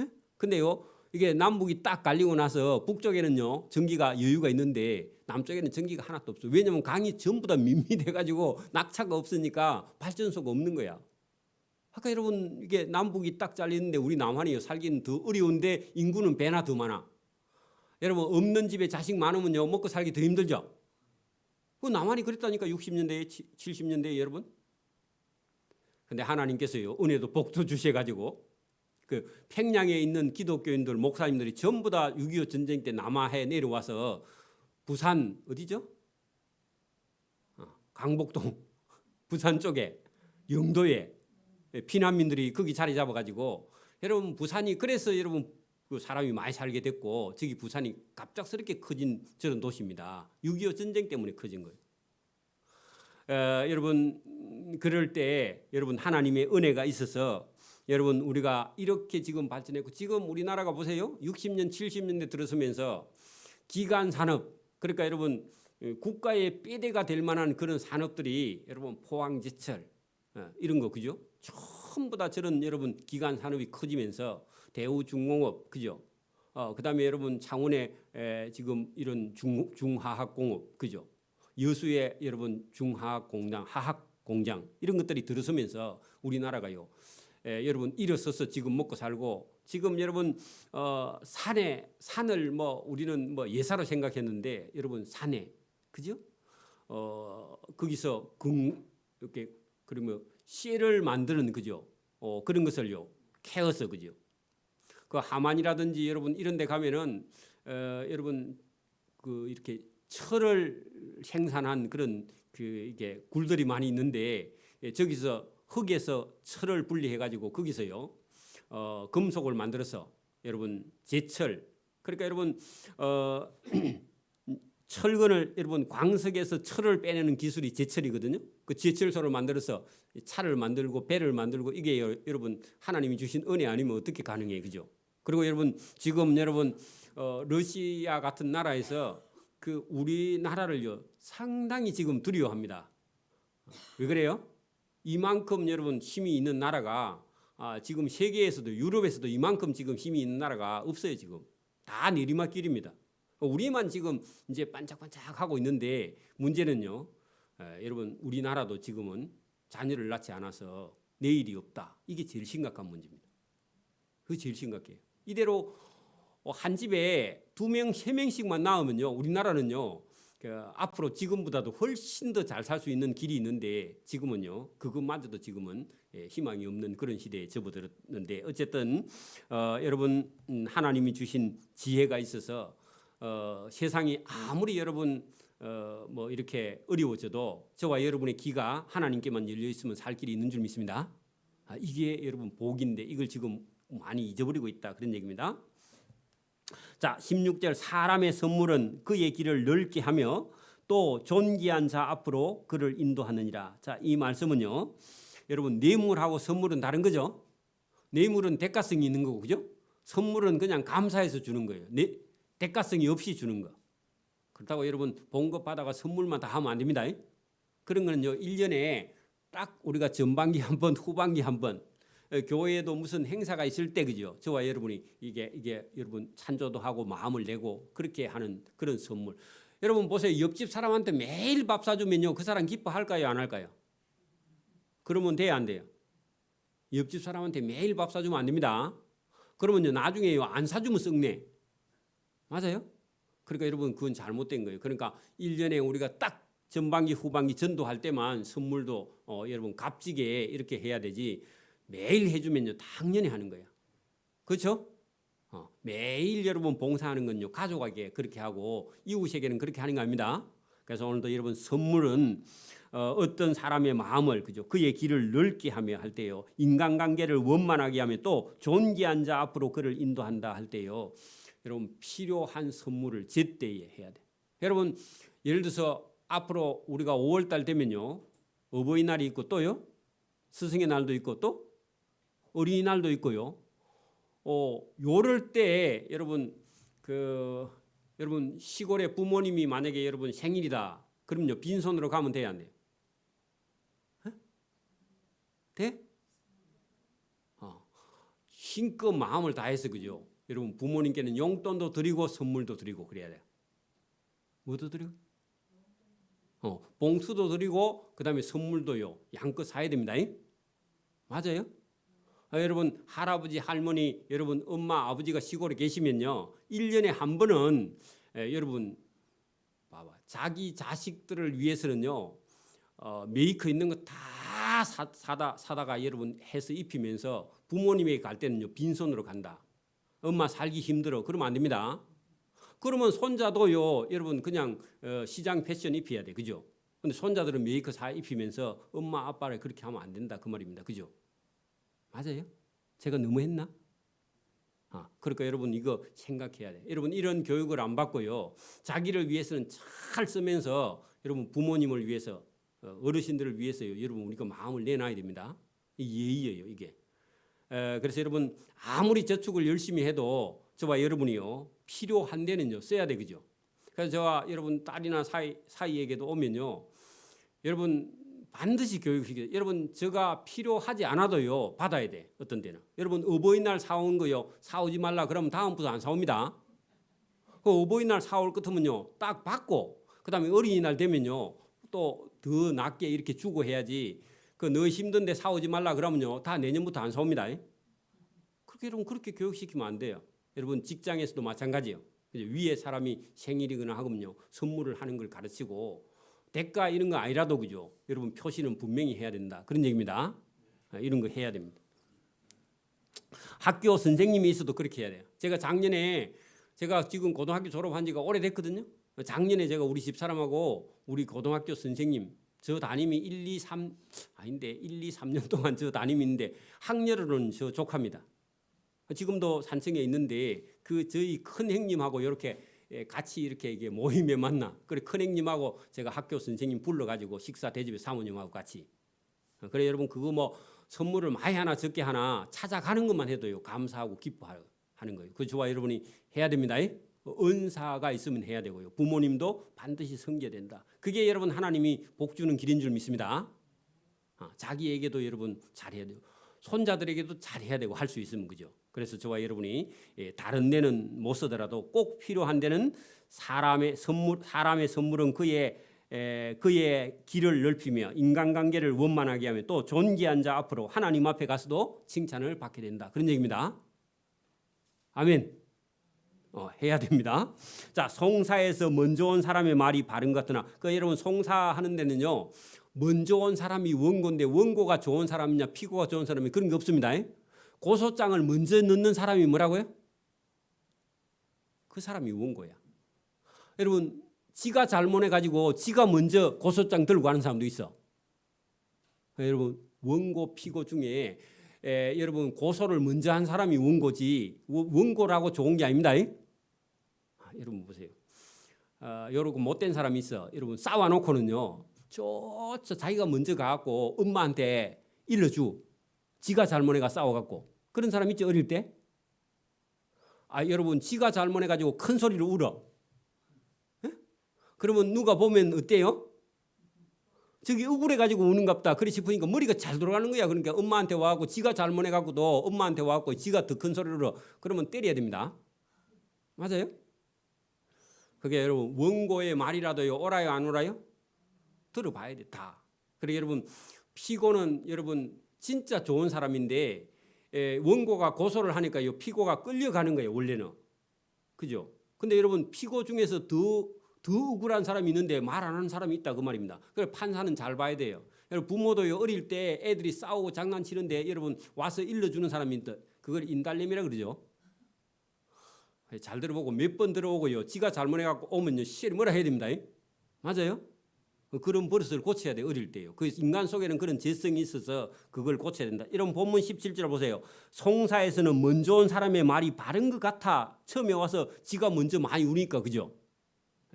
예? 근데요 이게 남북이 딱 갈리고 나서 북쪽에는요 전기가 여유가 있는데 남쪽에는 전기가 하나도 없어요. 왜냐하면 강이 전부 다 밋밋해가지고 낙차가 없으니까 발전소가 없는 거야. 아까 여러분 이게 남북이 딱 잘리는데 우리 남한이요 살기는 더 어려운데 인구는 배나 더 많아. 여러분 없는 집에 자식 많으면요 먹고 살기 더 힘들죠. 그 남한이 그랬다니까 60년대에 70년대에 여러분. 근데 하나님께서요 은혜도 복도 주셔가지고 그 평양에 있는 기독교인들 목사님들이 전부 다 6.25 전쟁 때 남하해 내려와서 부산 어디죠? 강복동 부산 쪽에 영도에 피난민들이 거기 자리 잡아가지고 여러분 부산이 그래서 여러분 그 사람이 많이 살게 됐고 저기 부산이 갑작스럽게 커진 저런 도시입니다. 6.25 전쟁 때문에 커진 거예요. 여러분 그럴 때 여러분 하나님의 은혜가 있어서 여러분 우리가 이렇게 지금 발전했고 지금 우리나라가 보세요. 60년 70년대 들어서면서 기간 산업 그러니까 여러분 국가의 뼈대가 될 만한 그런 산업들이 여러분 포항제철 이런 거 그죠? 전부 다 저런 여러분 기간 산업이 커지면서 대우중공업 그죠? 그다음에 여러분 창원에 지금 이런 중화학공업 그죠? 여수에 여러분 중화학공장 화학공장 이런 것들이 들어서면서 우리나라가요 여러분 일어서서 지금 먹고 살고 지금 여러분 산을 뭐 우리는 뭐 예사로 생각했는데 여러분 산에 그죠? 거기서 이렇게 그러면 쇠를 만드는 그죠? 그런 것을요 캐어서 그죠? 그 하만이라든지 여러분 이런 데 가면은 여러분 그 이렇게 철을 생산한 그런 그 이게 굴들이 많이 있는데 저기서 흙에서 철을 분리해 가지고 거기서요 금속을 만들어서 여러분 제철 그러니까 여러분 철근을 여러분 광석에서 철을 빼내는 기술이 제철이거든요. 그 제철소를 만들어서 차를 만들고 배를 만들고 이게 여러분 하나님이 주신 은혜 아니면 어떻게 가능해요, 그죠? 그리고 여러분 지금 여러분 러시아 같은 나라에서 그 우리나라를요 상당히 지금 두려워합니다. 왜 그래요? 이만큼 여러분 힘이 있는 나라가 지금 세계에서도 유럽에서도 이만큼 지금 힘이 있는 나라가 없어요. 지금 다 내리막길입니다. 우리만 지금 이제 반짝반짝하고 있는데 문제는요. 여러분 우리나라도 지금은 자녀를 낳지 않아서 내일이 없다. 이게 제일 심각한 문제입니다. 그게 제일 심각해요. 이대로 한 집에 2명, 3명씩만 낳으면요. 우리나라는요. 앞으로 지금보다도 훨씬 더 잘 살 수 있는 길이 있는데 지금은요. 그것마저도 지금은 희망이 없는 그런 시대에 접어들었는데 어쨌든 여러분 하나님이 주신 지혜가 있어서 세상이 아무리 여러분 뭐 이렇게 어려워져도 저와 여러분의 귀가 하나님께만 열려 있으면 살 길이 있는 줄 믿습니다. 이게 여러분 복인데 이걸 지금 많이 잊어버리고 있다 그런 얘기입니다. 자 16절 사람의 선물은 그의 길을 넓게 하며 또 존귀한 자 앞으로 그를 인도하느니라. 자 이 말씀은요 여러분 뇌물하고 선물은 다른 거죠. 뇌물은 대가성이 있는 거고 그죠? 선물은 그냥 감사해서 주는 거예요. 대가성이 없이 주는 거. 그렇다고 여러분 봉급 받아가 선물만 다 하면 안 됩니다. 그런 거는요 1년에 딱 우리가 전반기 한 번 후반기 한 번 교회에도 무슨 행사가 있을 때 그죠? 저와 여러분이 이게 여러분 찬조도 하고 마음을 내고 그렇게 하는 그런 선물. 여러분 보세요. 옆집 사람한테 매일 밥 사주면요 그 사람 기뻐할까요 안 할까요? 그러면 돼요 안 돼요? 옆집 사람한테 매일 밥 사주면 안 됩니다. 그러면요 나중에요 안 사주면 썩네. 맞아요? 그러니까 여러분 그건 잘못된 거예요. 그러니까 1년에 우리가 딱 전반기 후반기 전도할 때만 선물도 여러분 값지게 이렇게 해야 되지 매일 해주면요 당연히 하는 거예요. 그렇죠? 매일 여러분 봉사하는 건요 가족에게 그렇게 하고 이웃에게는 그렇게 하는 거 아닙니다. 그래서 오늘도 여러분 선물은 어떤 사람의 마음을 그죠 그의 길을 넓게 하며 할 때요 인간관계를 원만하게 하며 또 존귀한 자 앞으로 그를 인도한다 할 때요 여러분 필요한 선물을 제때에 해야 돼. 여러분 예를 들어서 앞으로 우리가 5월 달 되면요 어버이날이 있고 또요 스승의 날도 있고 또 어린이날도 있고요. 요럴 때 여러분 여러분 시골에 부모님이 만약에 여러분 생일이다. 그럼요 빈손으로 가면 돼야 안 돼요? 돼? 힘껏 마음을 다해서 그죠. 여러분 부모님께는 용돈도 드리고 선물도 드리고 그래야 돼요. 뭐도 드리고? 봉투도 드리고 그다음에 선물도요 양껏 사야 됩니다. 맞아요? 여러분 할아버지 할머니 여러분 엄마 아버지가 시골에 계시면요 1년에 한 번은 여러분 봐봐 자기 자식들을 위해서는요 메이커 있는 거 다 사다가 여러분 해서 입히면서 부모님에게 갈 때는요 빈손으로 간다. 엄마 살기 힘들어. 그러면 안 됩니다. 그러면 손자도요 여러분 그냥 시장 패션 입혀야 돼. 그죠? 근데 손자들은 메이커 사 입히면서 엄마 아빠를 그렇게 하면 안 된다 그 말입니다. 그죠? 맞아요? 제가 너무 했나? 그러니까 여러분 이거 생각해야 돼. 여러분 이런 교육을 안 받고요. 자기를 위해서는 잘 쓰면서 여러분 부모님을 위해서 어르신들을 위해서요. 여러분 우리가 마음을 내놔야 됩니다. 이 예의예요 이게. 그래서 여러분 아무리 저축을 열심히 해도 저와 여러분이요. 필요한 데는요. 써야 돼. 그죠? 그래서 저와 여러분 딸이나 사이에게도 오면요. 여러분 반드시 교육시켜요. 여러분 제가 필요하지 않아도요 받아야 돼. 어떤 데는 여러분 어버이날 사온 거요 사오지 말라 그러면 다음부터 안 사옵니다. 그 어버이날 사올 것이면요 딱 받고 그다음에 어린이날 되면요 또 더 낮게 이렇게 주고 해야지. 그 너 힘든데 사오지 말라 그러면요 다 내년부터 안 사옵니다. 그렇게 여러분 그렇게 교육시키면 안 돼요. 여러분 직장에서도 마찬가지예요. 위에 사람이 생일이거나 하면요 선물을 하는 걸 가르치고. 대가 이런 거 아니라도 그죠? 여러분 표시는 분명히 해야 된다. 그런 얘기입니다. 이런 거 해야 됩니다. 학교 선생님이 있어도 그렇게 해야 돼요. 제가 작년에 제가 지금 고등학교 졸업한 지가 오래됐거든요. 작년에 제가 우리 집사람하고 우리 고등학교 선생님 저 담임이 1, 2, 3년 동안 저 담임인데 학렬로는 저 조카입니다. 지금도 산청에 있는데 그 저희 큰 형님하고 이렇게 같이 이렇게 모임에 만나. 그래 큰 형님하고 제가 학교 선생님 불러가지고 식사 대접에 사모님하고 같이. 그래 여러분 그거 뭐 선물을 많이 하나 적게 하나 찾아가는 것만 해도요 감사하고 기뻐하는 거예요. 그 저와 여러분이 해야 됩니다. 은사가 있으면 해야 되고요. 부모님도 반드시 섬겨야 된다. 그게 여러분 하나님이 복 주는 길인 줄 믿습니다. 자기에게도 여러분 잘해야 돼요. 손자들에게도 잘해야 되고 할 수 있으면 그죠. 그래서 저와 여러분이 다른 데는 못 쓰더라도 꼭 필요한 데는 사람의 선물은 그의 길을 넓히며 인간관계를 원만하게 하며 또 존귀한 자 앞으로 하나님 앞에 가서도 칭찬을 받게 된다. 그런 얘기입니다. 아멘. 해야 됩니다. 자, 송사에서 먼저 온 사람의 말이 바른 것 같으나 여러분 송사하는 데는요. 먼저 온 사람이 원고인데 원고가 좋은 사람이냐 피고가 좋은 사람이 그런 게 없습니다. 고소장을 먼저 넣는 사람이 뭐라고요? 그 사람이 원고야. 여러분 지가 잘못해가지고 지가 먼저 고소장 들고 가는 사람도 있어. 여러분 원고 피고 중에 여러분 고소를 먼저 한 사람이 원고지 원고라고 좋은 게 아닙니다. 여러분 보세요. 여러분 못된 사람이 있어. 여러분 싸워놓고는요. 저 자기가 먼저 가갖고 엄마한테 일러주. 지가 잘못해가 싸워갖고 그런 사람 있죠 어릴 때. 여러분 지가 잘못해가지고 큰 소리로 울어. 그러면 누가 보면 어때요? 저기 억울해가지고 우는갑다. 그래 싶으니까 머리가 잘 돌아가는 거야. 그러니까 엄마한테 와갖고 지가 잘못해갖고도 엄마한테 와갖고 지가 더 큰 소리로 울어. 그러면 때려야 됩니다. 맞아요? 그게 여러분 원고의 말이라도요 오라요 안 오라요? 들어봐야 돼 다. 그래 여러분 피고는 여러분 진짜 좋은 사람인데 원고가 고소를 하니까요 피고가 끌려가는 거예요 원래는. 그죠? 근데 여러분 피고 중에서 더 억울한 사람이 있는데 말 안 하는 사람이 있다 그 말입니다. 그래서 판사는 잘 봐야 돼요. 여러분 부모도요 어릴 때 애들이 싸우고 장난치는데 여러분 와서 일러주는 사람이 있다. 그걸 인달님이라 그러죠. 잘 들어보고 몇 번 들어오고요. 지가 잘못해갖고 오면요 시절이 뭐라 해야 됩니다. 맞아요? 그런 버릇을 고쳐야 돼 어릴 때요. 그 인간 속에는 그런 재성이 있어서 그걸 고쳐야 된다. 이런 본문 17절 보세요. 송사에서는 먼저 온 사람의 말이 바른 것 같아 처음에 와서 지가 먼저 많이 우니까 그죠?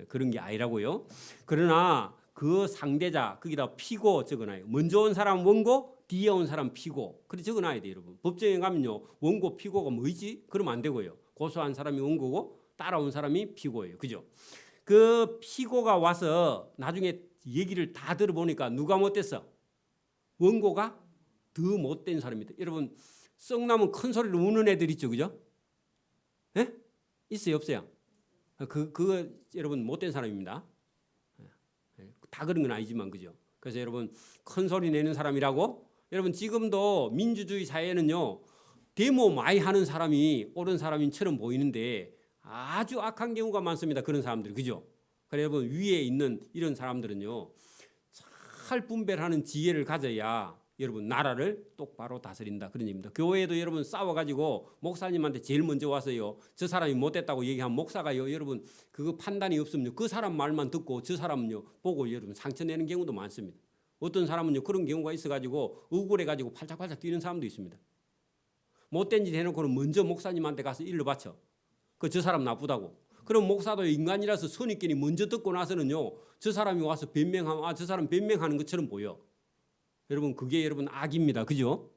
그런 게 아니라고요. 그러나 그 상대자 거기다 피고 적어놔요. 먼저 온 사람 원고 뒤에 온 사람 피고 그렇게 적어놔야 돼요 여러분. 법정에 가면요 원고 피고가 뭐지? 그러면 안 되고요. 고소한 사람이 원고고 따라온 사람이 피고예요. 그죠? 그 피고가 와서 나중에 얘기를 다 들어보니까 누가 못됐어? 원고가 더 못된 사람이다. 여러분 썩나면 큰 소리로 우는 애들 있죠. 그죠? 예? 있어요 없어요? 그거 여러분 못된 사람입니다. 다 그런 건 아니지만 그죠? 그래서 여러분 큰 소리 내는 사람이라고 여러분 지금도 민주주의 사회는요 데모 많이 하는 사람이 옳은 사람인처럼 보이는데 아주 악한 경우가 많습니다. 그런 사람들 그죠? 그래 여러분 위에 있는 이런 사람들은요 잘 분별하는 지혜를 가져야 여러분 나라를 똑바로 다스린다 그런 얘기입니다. 교회에도 여러분 싸워가지고 목사님한테 제일 먼저 와서요 저 사람이 못됐다고 얘기한 목사가요 여러분 그거 판단이 없으면요 그 사람 말만 듣고 저 사람은요 보고 여러분 상처 내는 경우도 많습니다. 어떤 사람은요 그런 경우가 있어가지고 억울해가지고 팔짝팔짝 뛰는 사람도 있습니다. 못된 짓 해놓고는 먼저 목사님한테 가서 일러 바쳐. 그 저 사람 나쁘다고. 그럼 목사도 인간이라서 선입견이 먼저 듣고 나서는요 저 사람이 와서 변명하면 저 사람 변명하는 것처럼 보여. 여러분 그게 여러분 악입니다. 그죠?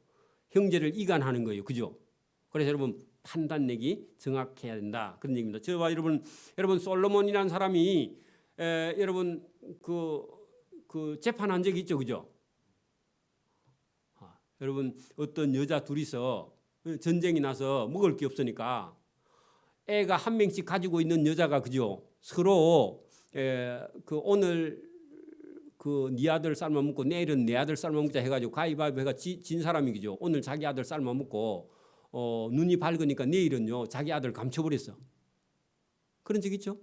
형제를 이간하는 거예요. 그죠? 그래서 여러분 판단 내기 정확해야 된다. 그런 얘기입니다. 저와 여러분 솔로몬이라는 사람이 여러분 그 재판한 적이 있죠. 그죠? 여러분 어떤 여자 둘이서 전쟁이 나서 먹을 게 없으니까 애가 한 명씩 가지고 있는 여자가 그죠? 서로 그 오늘 그 네 아들 삶아 먹고 내일은 내 아들 삶아 먹자 해가지고 가위바위보 해가 진 사람이 그죠? 오늘 자기 아들 삶아 먹고 눈이 밝으니까 내일은요 자기 아들 감춰버렸어. 그런 적 있죠?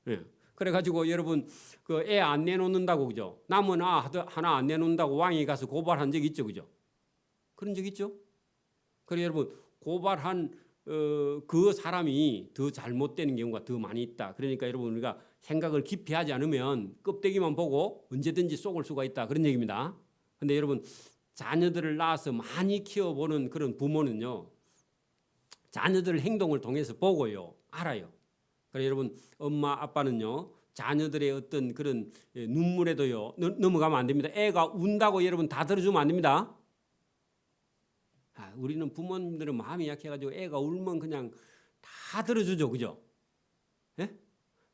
예. 그래가지고 여러분 그 애 안 내놓는다고 그죠? 남은 하나 안 내놓는다고 왕이 가서 고발한 적 있죠, 그죠? 그런 적 있죠? 그래 여러분 고발한 그 사람이 더 잘못되는 경우가 더 많이 있다. 그러니까 여러분 우리가 생각을 깊이 하지 않으면 껍데기만 보고 언제든지 속을 수가 있다. 그런 얘기입니다. 근데 여러분 자녀들을 낳아서 많이 키워보는 그런 부모는요. 자녀들 행동을 통해서 보고요. 알아요. 그래 여러분 엄마 아빠는요. 자녀들의 어떤 그런 눈물에도요. 넘어가면 안 됩니다. 애가 운다고 여러분 다 들어주면 안 됩니다. 우리는 부모님들은 마음이 약해가지고 애가 울면 그냥 다 들어주죠. 그죠? 예?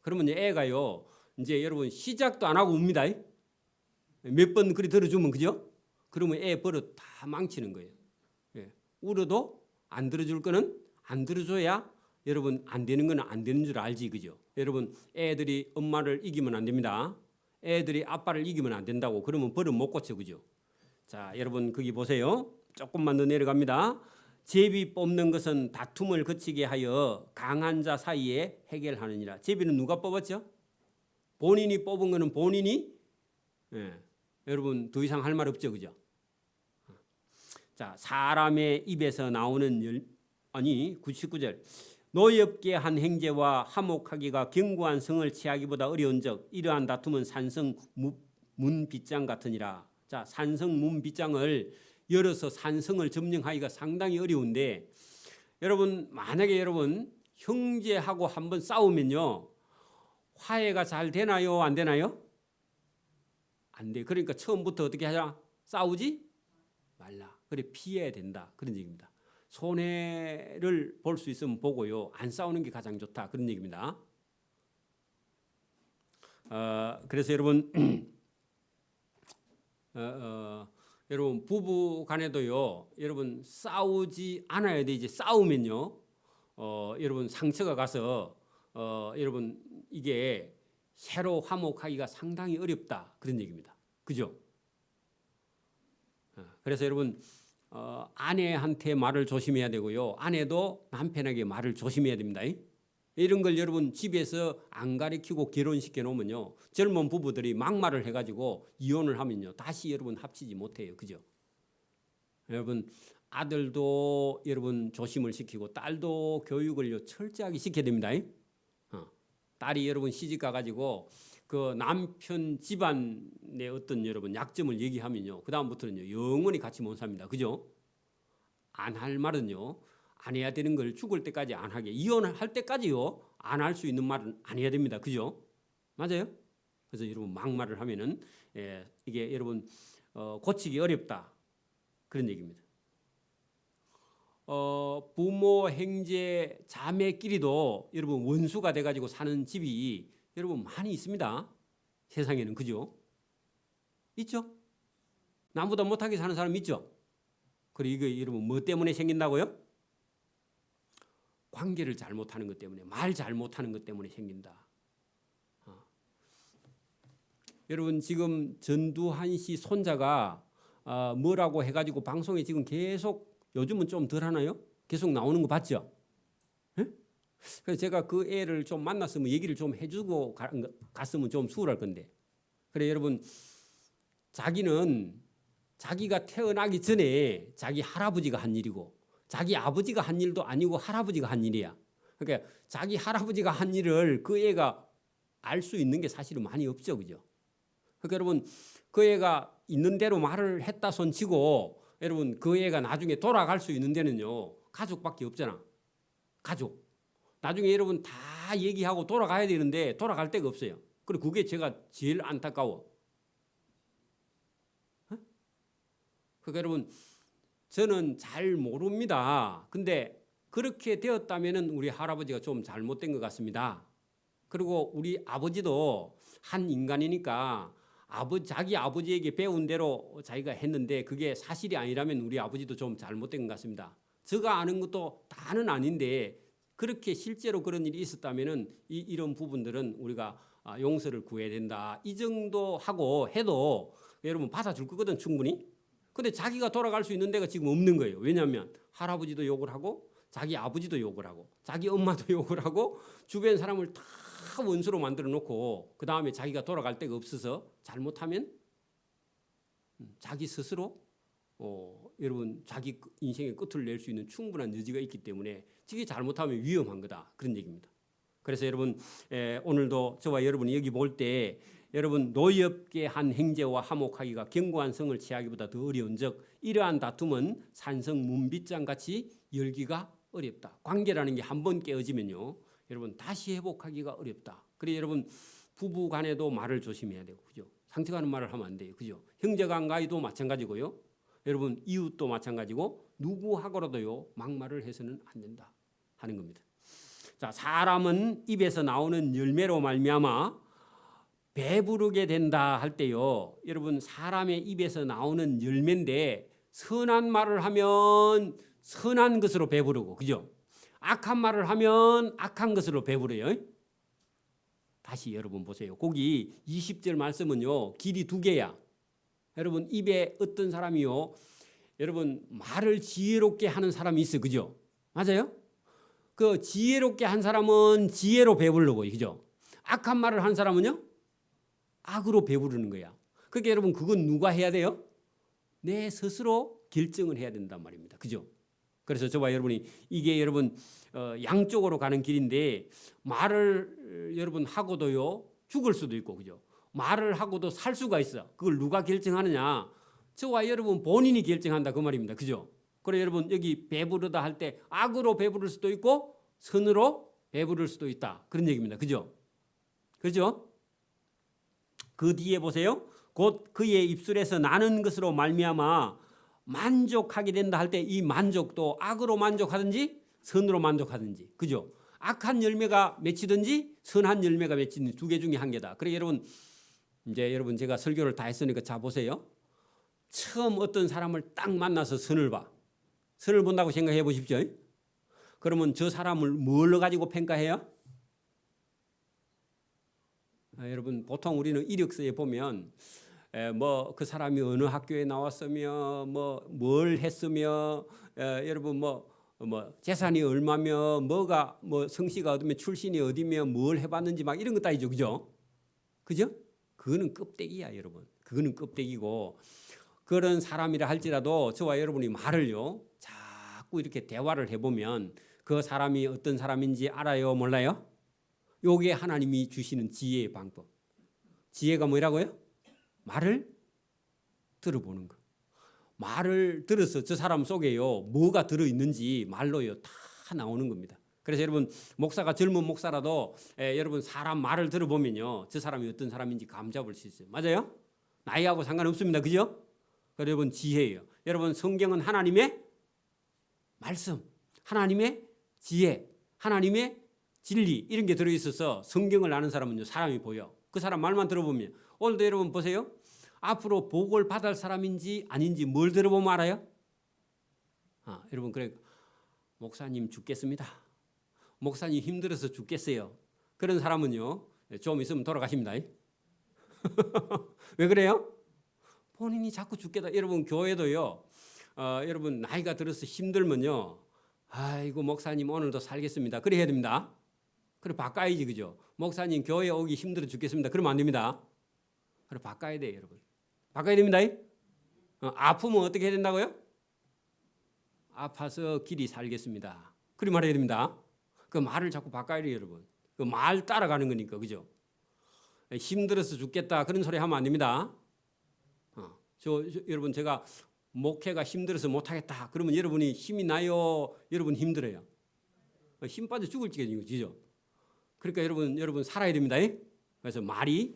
그러면 애가요. 이제 여러분 시작도 안 하고 웁니다. 몇 번 그리 들어주면 그죠? 그러면 애 버릇 다 망치는 거예요. 예. 울어도 안 들어줄 거는 안 들어줘야 여러분 안 되는 거는 안 되는 줄 알지. 그죠? 여러분 애들이 엄마를 이기면 안 됩니다. 애들이 아빠를 이기면 안 된다고. 그러면 버릇 못 고쳐. 그죠? 자 여러분 거기 보세요. 조금만 더 내려갑니다. 제비 뽑는 것은 다툼을 그치게 하여 강한 자 사이에 해결하느니라. 제비는 누가 뽑았죠? 본인이 뽑은 거는 본인이 여러분 더 이상 할 말 없죠. 그죠? 자 사람의 입에서 나오는 99절 노엽게 한 행제와 화목하기가 견고한 성을 취하기보다 어려운즉 이러한 다툼은 산성 문빗장 같으니라. 자 산성 문빗장을 열어서 산성을 점령하기가 상당히 어려운데 여러분 만약에 여러분 형제하고 한번 싸우면요 화해가 잘 되나요? 안 되나요? 안 돼. 그러니까 처음부터 어떻게 하자? 싸우지 말라. 그래 피해야 된다. 그런 얘기입니다. 손해를 볼 수 있으면 보고요. 안 싸우는 게 가장 좋다. 그런 얘기입니다. 그래서 여러분 여러분 부부 간에도요. 여러분 싸우지 않아야 돼. 이제 싸우면요. 여러분 상처가 가서 여러분 이게 새로 화목하기가 상당히 어렵다. 그런 얘기입니다. 그죠? 그래서 여러분 아내한테 말을 조심해야 되고요. 아내도 남편에게 말을 조심해야 됩니다. 이런 걸 여러분 집에서 안 가르치고 결혼시켜 놓으면요. 젊은 부부들이 막말을 해가지고 이혼을 하면요. 다시 여러분 합치지 못해요. 그죠? 여러분 아들도 여러분 조심을 시키고 딸도 교육을 철저하게 시켜야 됩니다. 딸이 여러분 시집 가가지고 그 남편 집안의 어떤 여러분 약점을 얘기하면요. 그 다음부터는요. 영원히 같이 못 삽니다. 그죠? 안 할 말은요. 안 해야 되는 걸 죽을 때까지 안 하게. 이혼할 때까지요. 안 할 수 있는 말은 안 해야 됩니다. 그죠? 맞아요? 그래서 여러분 막말을 하면은 이게 여러분 고치기 어렵다. 그런 얘기입니다. 부모, 형제, 자매끼리도 여러분 원수가 돼가지고 사는 집이 여러분 많이 있습니다. 세상에는 그죠? 있죠? 나보다 못하게 사는 사람 있죠? 그리고 이거 여러분 뭐 때문에 생긴다고요? 관계를 잘못하는 것 때문에 말 잘못하는 것 때문에 생긴다. 여러분 지금 전두환 씨 손자가 뭐라고 해가지고 방송에 지금 계속 요즘은 좀 덜 하나요? 계속 나오는 거 봤죠? 예? 그래서 제가 그 애를 좀 만났으면 얘기를 좀 해주고 갔으면 좀 수월할 건데. 그래 여러분 자기는 자기가 태어나기 전에 자기 할아버지가 한 일이고 자기 아버지가 한 일도 아니고 할아버지가 한 일이야. 그러니까 자기 할아버지가 한 일을 그 애가 알 수 있는 게 사실은 많이 없죠. 그죠? 그러니까 여러분 그 애가 있는 대로 말을 했다 손치고 여러분 그 애가 나중에 돌아갈 수 있는 데는요. 가족밖에 없잖아. 가족. 나중에 여러분 다 얘기하고 돌아가야 되는데 돌아갈 데가 없어요. 그리고 그게 제가 제일 안타까워. 그러니까 여러분 저는 잘 모릅니다. 근데 그렇게 되었다면은 우리 할아버지가 좀 잘못된 것 같습니다. 그리고 우리 아버지도 한 인간이니까 자기 아버지에게 배운 대로 자기가 했는데 그게 사실이 아니라면 우리 아버지도 좀 잘못된 것 같습니다. 제가 아는 것도 다는 아닌데 그렇게 실제로 그런 일이 있었다면은 이런 부분들은 우리가 용서를 구해야 된다. 이 정도 하고 해도 여러분 받아줄 거거든 충분히. 근데 자기가 돌아갈 수 있는 데가 지금 없는 거예요. 왜냐하면 할아버지도 욕을 하고 자기 아버지도 욕을 하고 자기 엄마도 욕을 하고 주변 사람을 다 원수로 만들어 놓고 그 다음에 자기가 돌아갈 데가 없어서 잘못하면 자기 스스로 여러분 자기 인생의 끝을 낼 수 있는 충분한 여지가 있기 때문에 지게 잘못하면 위험한 거다 그런 얘기입니다. 그래서 여러분 오늘도 저와 여러분이 여기 볼 때 여러분 노엽게 한 행제와 화목하기가 견고한 성을 취하기보다 더 어려운즉 이러한 다툼은 산성 문빗장 같이 열기가 어렵다. 관계라는 게 한 번 깨어지면요 여러분 다시 회복하기가 어렵다. 그래 여러분 부부 간에도 말을 조심해야 되고 그죠? 상처가는 말을 하면 안 돼요. 그죠? 형제간과도 마찬가지고요. 여러분 이웃도 마찬가지고 누구하고라도요 막말을 해서는 안 된다 하는 겁니다. 자, 사람은 입에서 나오는 열매로 말미암아 배부르게 된다 할 때요. 여러분 사람의 입에서 나오는 열매인데 선한 말을 하면 선한 것으로 배부르고 그죠? 악한 말을 하면 악한 것으로 배부르요. 다시 여러분 보세요. 거기 20절 말씀은요. 길이 두 개야. 여러분 입에 어떤 사람이요. 여러분 말을 지혜롭게 하는 사람이 있어. 그죠? 맞아요? 그 지혜롭게 한 사람은 지혜로 배부르고 그죠? 악한 말을 한 사람은요? 악으로 배부르는 거야. 그러니까 여러분 그건 누가 해야 돼요? 내 스스로 결정을 해야 된단 말입니다. 그죠? 그래서 저와 여러분이 이게 여러분 양쪽으로 가는 길인데 말을 여러분 하고도요 죽을 수도 있고 그죠? 말을 하고도 살 수가 있어. 그걸 누가 결정하느냐? 저와 여러분 본인이 결정한다 그 말입니다. 그죠? 그래 여러분 여기 배부르다 할 때 악으로 배부를 수도 있고 선으로 배부를 수도 있다. 그런 얘기입니다. 그죠? 그죠? 그 뒤에 보세요. 곧 그의 입술에서 나는 것으로 말미암아 만족하게 된다 할 때 이 만족도 악으로 만족하든지 선으로 만족하든지 그죠? 악한 열매가 맺히든지 선한 열매가 맺히든지 두 개 중에 한 개다. 그래 여러분 이제 여러분 제가 설교를 다 했으니까 자 보세요. 처음 어떤 사람을 딱 만나서 선을 봐. 선을 본다고 생각해 보십시오. 그러면 저 사람을 뭘로 가지고 평가해요? 여러분 보통 우리는 이력서에 보면 뭐 그 사람이 어느 학교에 나왔으며 뭐 뭘 했으며 여러분 뭐 재산이 얼마며 뭐가 뭐 성씨가 어디며 출신이 어디며 뭘 해봤는지 막 이런 거 따지죠. 그죠? 그죠? 그거는 껍데기야 여러분. 그거는 껍데기고 그런 사람이라 할지라도 저와 여러분이 말을요 자꾸 이렇게 대화를 해보면 그 사람이 어떤 사람인지 알아요 몰라요? 요게 하나님이 주시는 지혜의 방법. 지혜가 뭐라고요? 말을 들어보는 거. 말을 들어서 저 사람 속에요 뭐가 들어있는지 말로요 다 나오는 겁니다. 그래서 여러분 목사가 젊은 목사라도 여러분 사람 말을 들어보면요 저 사람이 어떤 사람인지 감 잡을 수 있어요. 맞아요? 나이하고 상관없습니다. 그죠? 여러분 지혜예요. 여러분 성경은 하나님의 말씀, 하나님의 지혜, 하나님의 진리 이런 게 들어있어서 성경을 아는 사람은요 사람이 보여. 그 사람 말만 들어보면 오늘도 여러분 보세요. 앞으로 복을 받을 사람인지 아닌지 뭘 들어보면 알아요? 여러분 그래 목사님 죽겠습니다. 목사님 힘들어서 죽겠어요. 그런 사람은요 좀 있으면 돌아가십니다. 왜 그래요? 본인이 자꾸 죽겠다. 여러분 교회도요. 여러분 나이가 들어서 힘들면요. 아이고 목사님 오늘도 살겠습니다. 그래 해야 됩니다. 그래 바꿔야지 그죠? 목사님 교회 오기 힘들어 죽겠습니다. 그러면 안 됩니다. 그래 바꿔야 돼요 여러분. 바꿔야 됩니다. 아프면 어떻게 해야 된다고요? 아파서 길이 살겠습니다. 그리 말해야 됩니다. 그 말을 자꾸 바꿔야 돼요 여러분. 그 말 따라가는 거니까 그죠? 힘들어서 죽겠다 그런 소리 하면 안 됩니다. 여러분 제가 목회가 힘들어서 못하겠다 그러면 여러분이 힘이 나요? 여러분 힘들어요? 힘 빠져 죽을 지경이죠. 그러니까 여러분 살아야 됩니다. 그래서 말이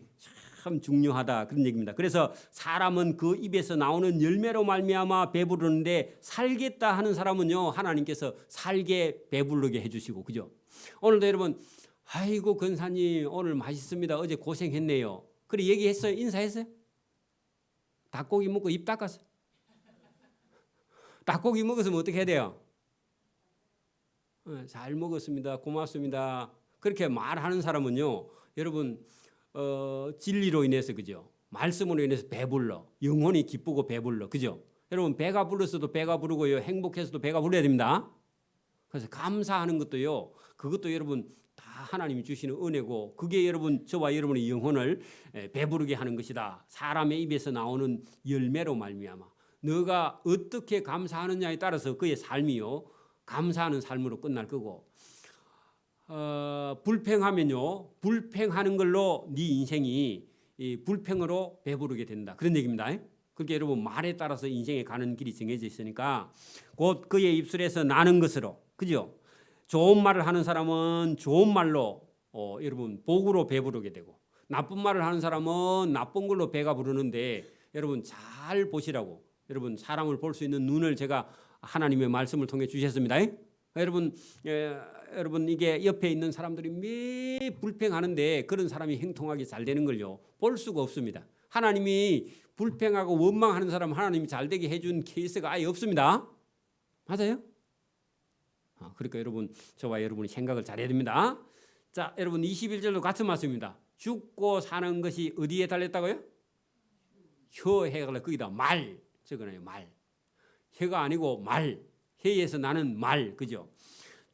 참 중요하다 그런 얘기입니다. 그래서 사람은 그 입에서 나오는 열매로 말미암아 배부르는데 살겠다 하는 사람은요 하나님께서 살게 배부르게 해주시고 그죠? 오늘도 여러분 아이고 권사님 오늘 맛있습니다. 어제 고생했네요. 그래 얘기했어요? 인사했어요? 닭고기 먹고 입 닦았어요? 닭고기 먹었으면 어떻게 해야 돼요? 잘 먹었습니다. 고맙습니다. 그렇게 말하는 사람은요 여러분 진리로 인해서 그죠? 말씀으로 인해서 배불러. 영혼이 기쁘고 배불러. 그죠? 여러분 배가 불렀어도 배가 부르고요. 행복해서도 배가 불러야 됩니다. 그래서 감사하는 것도요. 그것도 여러분 다 하나님이 주시는 은혜고 그게 여러분 저와 여러분의 영혼을 배부르게 하는 것이다. 사람의 입에서 나오는 열매로 말미암아. 너가 어떻게 감사하느냐에 따라서 그의 삶이요. 감사하는 삶으로 끝날 거고 불평하면요. 불평하는 걸로 네 인생이 이 불평으로 배부르게 된다. 그런 얘기입니다. 그렇게 여러분 말에 따라서 인생에 가는 길이 정해져 있으니까 곧 그의 입술에서 나는 것으로 그죠? 좋은 말을 하는 사람은 좋은 말로 여러분 복으로 배부르게 되고 나쁜 말을 하는 사람은 나쁜 걸로 배가 부르는데 여러분 잘 보시라고 여러분 사람을 볼 수 있는 눈을 제가 하나님의 말씀을 통해 주셨습니다. 여러분 이게 옆에 있는 사람들이 매 불평하는데 그런 사람이 행통하게 잘 되는 걸요 볼 수가 없습니다. 하나님이 불평하고 원망하는 사람 하나님이 잘 되게 해준 케이스가 아예 없습니다. 맞아요? 그러니까 여러분 저와 여러분이 생각을 잘해야 됩니다. 자 여러분 21절도 같은 말씀입니다. 죽고 사는 것이 어디에 달렸다고요? 혀에 달려 거기다 말 적어놔요. 말 혀가 아니고 말 혀에서 나는 말 그죠?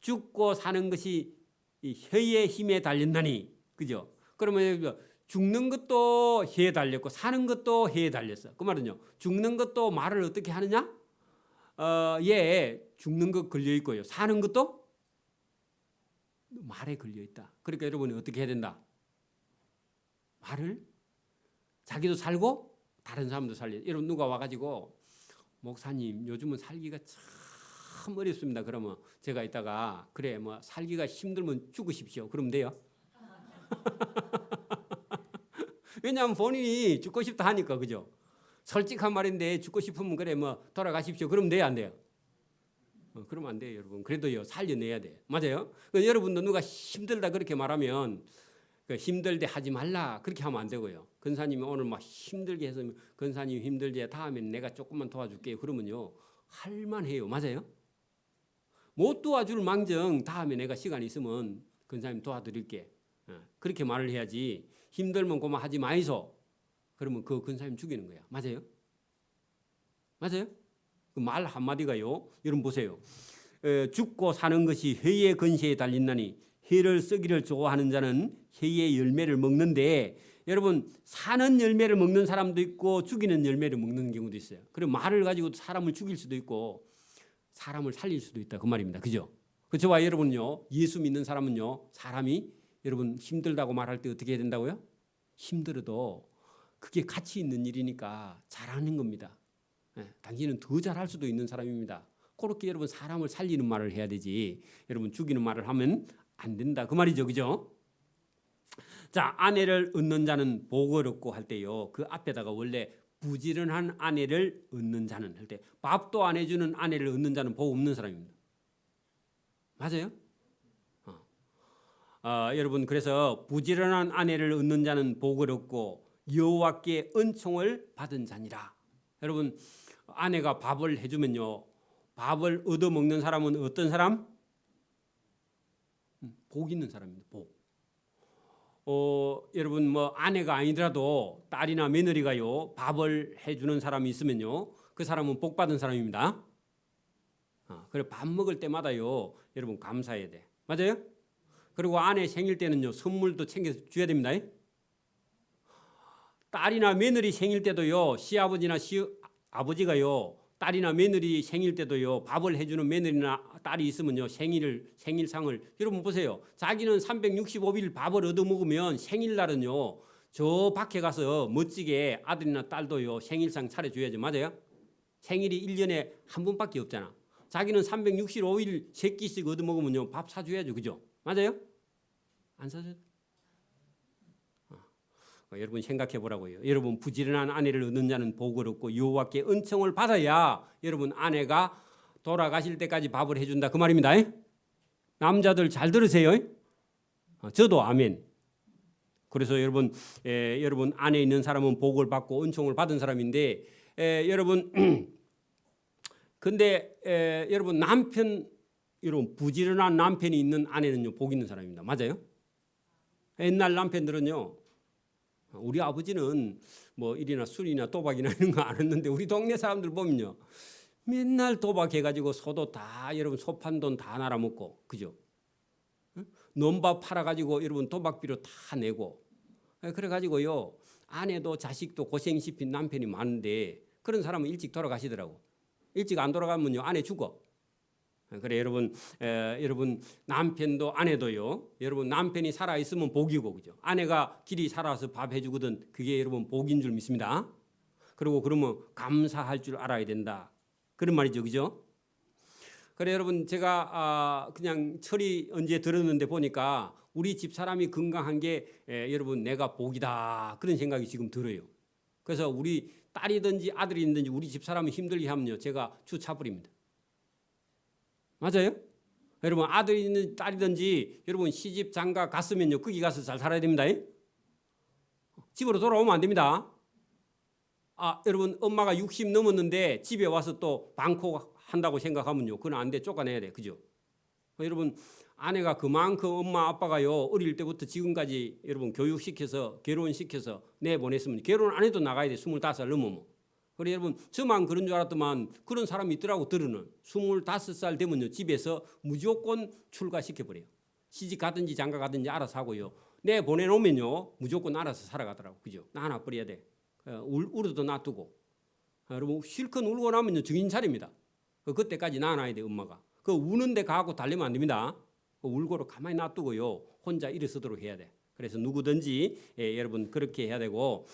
죽고 사는 것이 이 혀의 힘에 달렸나니 그죠? 그러면 죽는 것도 혀에 달렸고 사는 것도 혀에 달렸어. 그 말은요. 죽는 것도 말을 어떻게 하느냐? 죽는 것 걸려 있고요. 사는 것도 말에 걸려 있다. 그러니까 여러분이 어떻게 해야 된다? 말을 자기도 살고 다른 사람도 살려. 여러분 누가 와가지고 목사님 요즘은 살기가 참 어렵습니다. 그러면 제가 이따가 그래 뭐 살기가 힘들면 죽으십시오. 그러면 돼요. 왜냐하면 본인이 죽고 싶다 하니까 그죠? 솔직한 말인데 죽고 싶으면 그래 뭐 돌아가십시오. 그러면 돼요 안 돼요? 그러면 안 돼요 여러분. 그래도요 살려내야 돼. 맞아요? 여러분도 누가 힘들다 그렇게 말하면 힘들대 하지 말라 그렇게 하면 안 되고요. 권사님이 오늘 막 힘들게 해서 권사님 힘들지 다음엔 내가 조금만 도와줄게요. 그러면요 할만해요. 맞아요? 못 도와줄 망정 다음에 내가 시간 있으면 권사님 도와드릴게. 그렇게 말을 해야지 힘들면 그만 하지 마이소. 그러면 그 권사님 죽이는 거야. 맞아요? 맞아요? 그 말 한마디가요. 여러분 보세요. 죽고 사는 것이 혀의 근시에 달린다니 혀를 쓰기를 좋아하는 자는 혀의 열매를 먹는데 여러분 사는 열매를 먹는 사람도 있고 죽이는 열매를 먹는 경우도 있어요. 그리고 말을 가지고 사람을 죽일 수도 있고 사람을 살릴 수도 있다 그 말입니다. 그죠? 저와 여러분요 예수 믿는 사람은요 사람이 여러분 힘들다고 말할 때 어떻게 해야 된다고요? 힘들어도 그게 가치 있는 일이니까 잘하는 겁니다. 당신은 더 잘할 수도 있는 사람입니다. 그렇게 여러분 사람을 살리는 말을 해야 되지 여러분 죽이는 말을 하면 안 된다 그 말이죠. 그죠? 자 아내를 얻는 자는 복을 얻고 할 때요 그 앞에다가 원래 부지런한 아내를 얻는 자는 할 때 밥도 안 해주는 아내를 얻는 자는 복 없는 사람입니다. 맞아요? 여러분 그래서 부지런한 아내를 얻는 자는 복을 얻고 여호와께 은총을 받은 자니라. 여러분 아내가 밥을 해주면요 밥을 얻어먹는 사람은 어떤 사람? 복 있는 사람입니다. 복. 여러분 뭐 아내가 아니더라도 딸이나 며느리가요 밥을 해주는 사람이 있으면요 그 사람은 복 받은 사람입니다. 그래 밥 먹을 때마다요 여러분 감사해야 돼. 맞아요? 그리고 아내 생일 때는요 선물도 챙겨 줘야 됩니다. 딸이나 며느리 생일 때도요 시아버지나 시아버지가요 딸이나 며느리 생일 때도요 밥을 해주는 며느리나 딸이 있으면요 생일상을 여러분 보세요. 자기는 365일 밥을 얻어 먹으면 생일날은요 저 밖에 가서 멋지게 아들이나 딸도요 생일상 차려줘야죠. 맞아요? 생일이 1년에 한 번밖에 없잖아. 자기는 365일 3끼씩 얻어 먹으면요 밥 사줘야죠. 그죠? 맞아요? 안 사줘도? 여러분 생각해 보라고요. 여러분 부지런한 아내를 얻는 자는 복을 얻고 여호와께 은총을 받아야 여러분 아내가 돌아가실 때까지 밥을 해준다 그 말입니다. 남자들 잘 들으세요. 저도 아멘. 그래서 여러분 여러분 안에 있는 사람은 복을 받고 은총을 받은 사람인데 여러분 근데 여러분 여러분 부지런한 남편이 있는 아내는요 복 있는 사람입니다. 맞아요? 옛날 남편들은요 우리 아버지는 뭐 일이나 술이나 도박이나 이런 거 안 했는데 우리 동네 사람들 보면요 맨날 도박해가지고 소도 다 여러분 소판 돈 다 날아먹고 그죠? 논밭 팔아가지고 여러분 도박비로 다 내고 그래가지고요 아내도 자식도 고생 씹힌 남편이 많은데 그런 사람은 일찍 돌아가시더라고. 일찍 안 돌아가면요 아내 죽어. 그래 여러분 남편도 아내도요 여러분 남편이 살아 있으면 복이고 그죠? 아내가 길이 살아서 밥 해주거든 그게 여러분 복인 줄 믿습니다. 그리고 그러면 감사할 줄 알아야 된다 그런 말이죠. 그죠? 그래 여러분 제가 그냥 철이 언제 들었는데 보니까 우리 집 사람이 건강한 게 여러분 내가 복이다 그런 생각이 지금 들어요. 그래서 우리 딸이든지 아들이든지 우리 집 사람이 힘들게 하면요 제가 주차버립니다. 맞아요? 여러분 아들이든 딸이든지 여러분 시집 장가 갔으면요 거기 가서 잘 살아야 됩니다. 집으로 돌아오면 안 됩니다. 여러분 엄마가 60 넘었는데 집에 와서 또 방콕 한다고 생각하면요 그건 안 돼. 쫓아내야 돼. 그죠? 여러분 아내가 그만큼 엄마 아빠가요 어릴 때부터 지금까지 여러분 교육시켜서 결혼시켜서 내보냈으면 결혼 안 해도 나가야 돼. 25살 넘으면. 그래 여러분 저만 그런 줄 알았더만 그런 사람이 있더라고. 들으는 25살 되면요 집에서 무조건 출가시켜버려요. 시집 가든지 장가 가든지 알아서 하고요. 내보내놓으면요 무조건 알아서 살아가더라고. 그죠? 나 하나 버려야 돼. 울어도 놔두고. 여러분 실컷 울고 나면요 정신 차립니다. 그때까지 놔놔야 돼. 엄마가. 그 우는데 가고 달리면 안 됩니다. 울고로 가만히 놔두고요 혼자 일어서도록 해야 돼. 그래서 누구든지 여러분 그렇게 해야 되고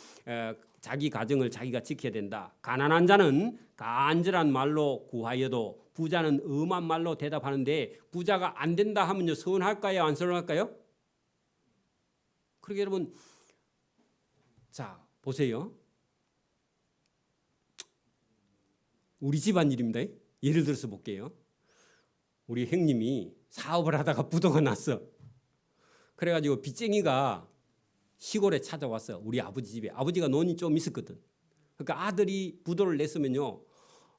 자기 가정을 자기가 지켜야 된다. 가난한 자는 간절한 말로 구하여도 부자는 엄한 말로 대답하는데 부자가 안 된다 하면요 서운할까요? 안 서운할까요? 그러게 여러분 자 보세요. 우리 집안 일입니다. 예를 들어서 볼게요. 우리 형님이 사업을 하다가 부도가 났어. 그래가지고 빚쟁이가 시골에 찾아왔어. 우리 아버지 집에. 아버지가 돈이 좀 있었거든. 그러니까 아들이 부도를 냈으면요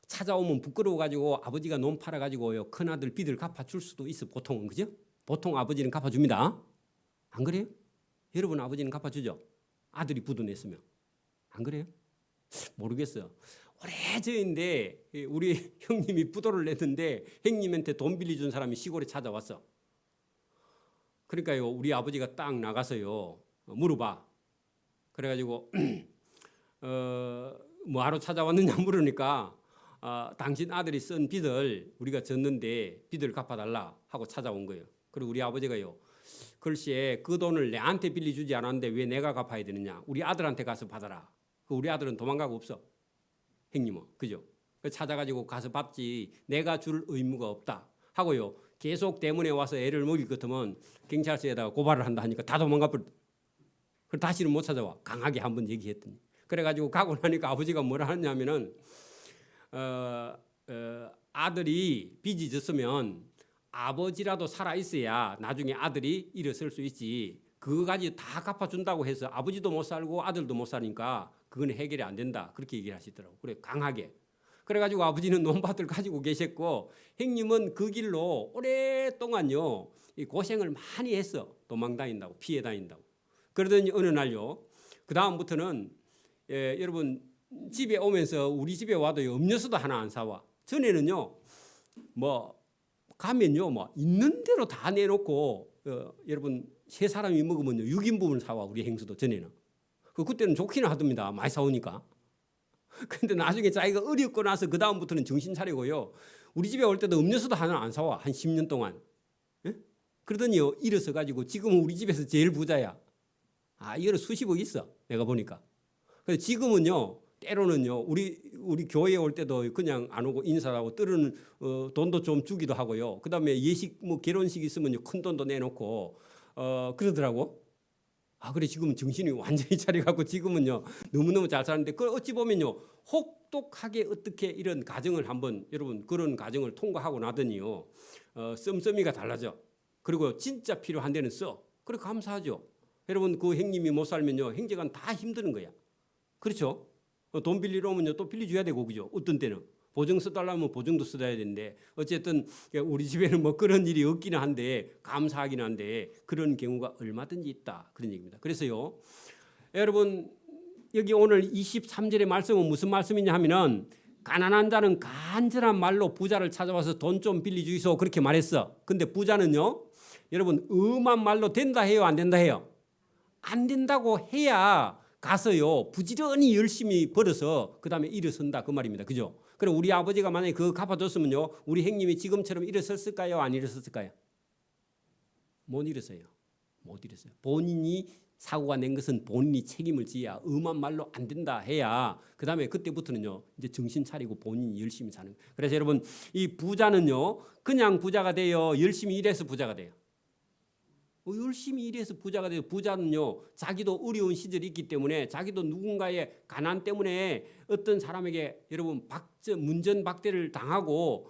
찾아오면 부끄러워가지고 아버지가 논 팔아가지고요 큰아들 빚을 갚아줄 수도 있어. 보통은. 그죠? 보통 아버지는 갚아줍니다. 안 그래요? 여러분 아버지는 갚아주죠? 아들이 부도 냈으면. 안 그래요? 모르겠어요. 오래전인데 우리 형님이 부도를 냈는데 형님한테 돈 빌려준 사람이 시골에 찾아왔어. 그러니까요 우리 아버지가 딱 나가서요 물어봐. 그래가지고 뭐하러 찾아왔느냐 물으니까 당신 아들이 쓴 빚을 우리가 졌는데 빚을 갚아달라 하고 찾아온 거예요. 그리고 우리 아버지가요 글쎄 그 돈을 내한테 빌려주지 않았는데 왜 내가 갚아야 되느냐. 우리 아들한테 가서 받아라. 우리 아들은 도망가고 없어. 형님은. 그죠? 찾아가지고 가서 받지 내가 줄 의무가 없다 하고요. 계속 대문에 와서 애를 먹일 것 같으면 경찰서에다가 고발을 한다 하니까 다 도망가 버렸다. 그래서 다시는 못 찾아와. 강하게 한번 얘기했더니. 그래가지고 가고 나니까 아버지가 뭐라 하냐면은 아들이 빚이 졌으면 아버지라도 살아 있어야 나중에 아들이 일어설 수 있지. 그거 가지고 다 갚아준다고 해서 아버지도 못 살고 아들도 못 사니까 그건 해결이 안 된다. 그렇게 얘기를 하시더라고. 그래 강하게. 그래가지고 아버지는 논밭을 가지고 계셨고 형님은 그 길로 오랫동안요 고생을 많이 했어. 도망 다닌다고 피해 다닌다고. 그러더니 어느 날요. 그 다음부터는 여러분 집에 오면서 우리 집에 와도 음료수도 하나 안 사와. 전에는요. 뭐 가면요. 뭐 있는 대로 다 내놓고 여러분 세 사람이 먹으면요. 6인분을 사와 우리 행수도 전에는. 그때는 좋기는 하답니다. 많이 사오니까. 근데 나중에 자기가 어렵고 나서 그 다음부터는 정신 차리고요. 우리 집에 올 때도 음료수도 하나 안 사와. 한 10년 동안. 예? 그러더니요. 일어서 가지고 지금은 우리 집에서 제일 부자야. 이거는 수십억 있어. 내가 보니까. 그래서 지금은요. 때로는요. 우리 교회에 올 때도 그냥 안 오고 인사하고 때로는 돈도 좀 주기도 하고요. 그다음에 예식 뭐 결혼식 있으면요. 큰 돈도 내놓고 그러더라고. 그래 지금은 정신이 완전히 차려갖고 지금은요 너무너무 잘 사는데 그 어찌 보면요 혹독하게 어떻게 이런 가정을 한번 여러분 그런 가정을 통과하고 나더니요 씀씀이가 달라져. 그리고 진짜 필요한 데는 써. 그래 감사하죠. 여러분 그 형님이 못 살면요 형제간 다 힘드는 거야. 그렇죠? 돈 빌리러 오면요 또 빌려줘야 되고 그죠? 어떤 때는 보증 써달라면 보증도 써야 되는데 어쨌든 우리 집에는 뭐 그런 일이 없기는 한데 감사하긴 한데 그런 경우가 얼마든지 있다 그런 얘기입니다. 그래서요 여러분 여기 오늘 23절의 말씀은 무슨 말씀이냐 하면은 가난한 자는 간절한 말로 부자를 찾아와서 돈 좀 빌려주이소 그렇게 말했어. 근데 부자는요 여러분 엄한 말로 된다 해요 안 된다 해요? 안 된다고 해야 가서요 부지런히 열심히 벌어서 그 다음에 일어선다 그 말입니다. 그죠? 그럼 우리 아버지가 만약에 그거 갚아줬으면요 우리 형님이 지금처럼 일어섰을까요 안 일어섰을까요? 못 일어서요. 못 일어서요. 본인이 사고가 낸 것은 본인이 책임을 지어야 엄한 말로 안 된다 해야 그 다음에 그때부터는요 이제 정신 차리고 본인이 열심히 사는 거예요. 그래서 여러분 이 부자는요 그냥 부자가 돼요 열심히 일해서 부자가 돼요. 열심히 일해서 부자가 돼요. 부자는요 자기도 어려운 시절이 있기 때문에 자기도 누군가의 가난 때문에 어떤 사람에게 여러분 문전박대를 당하고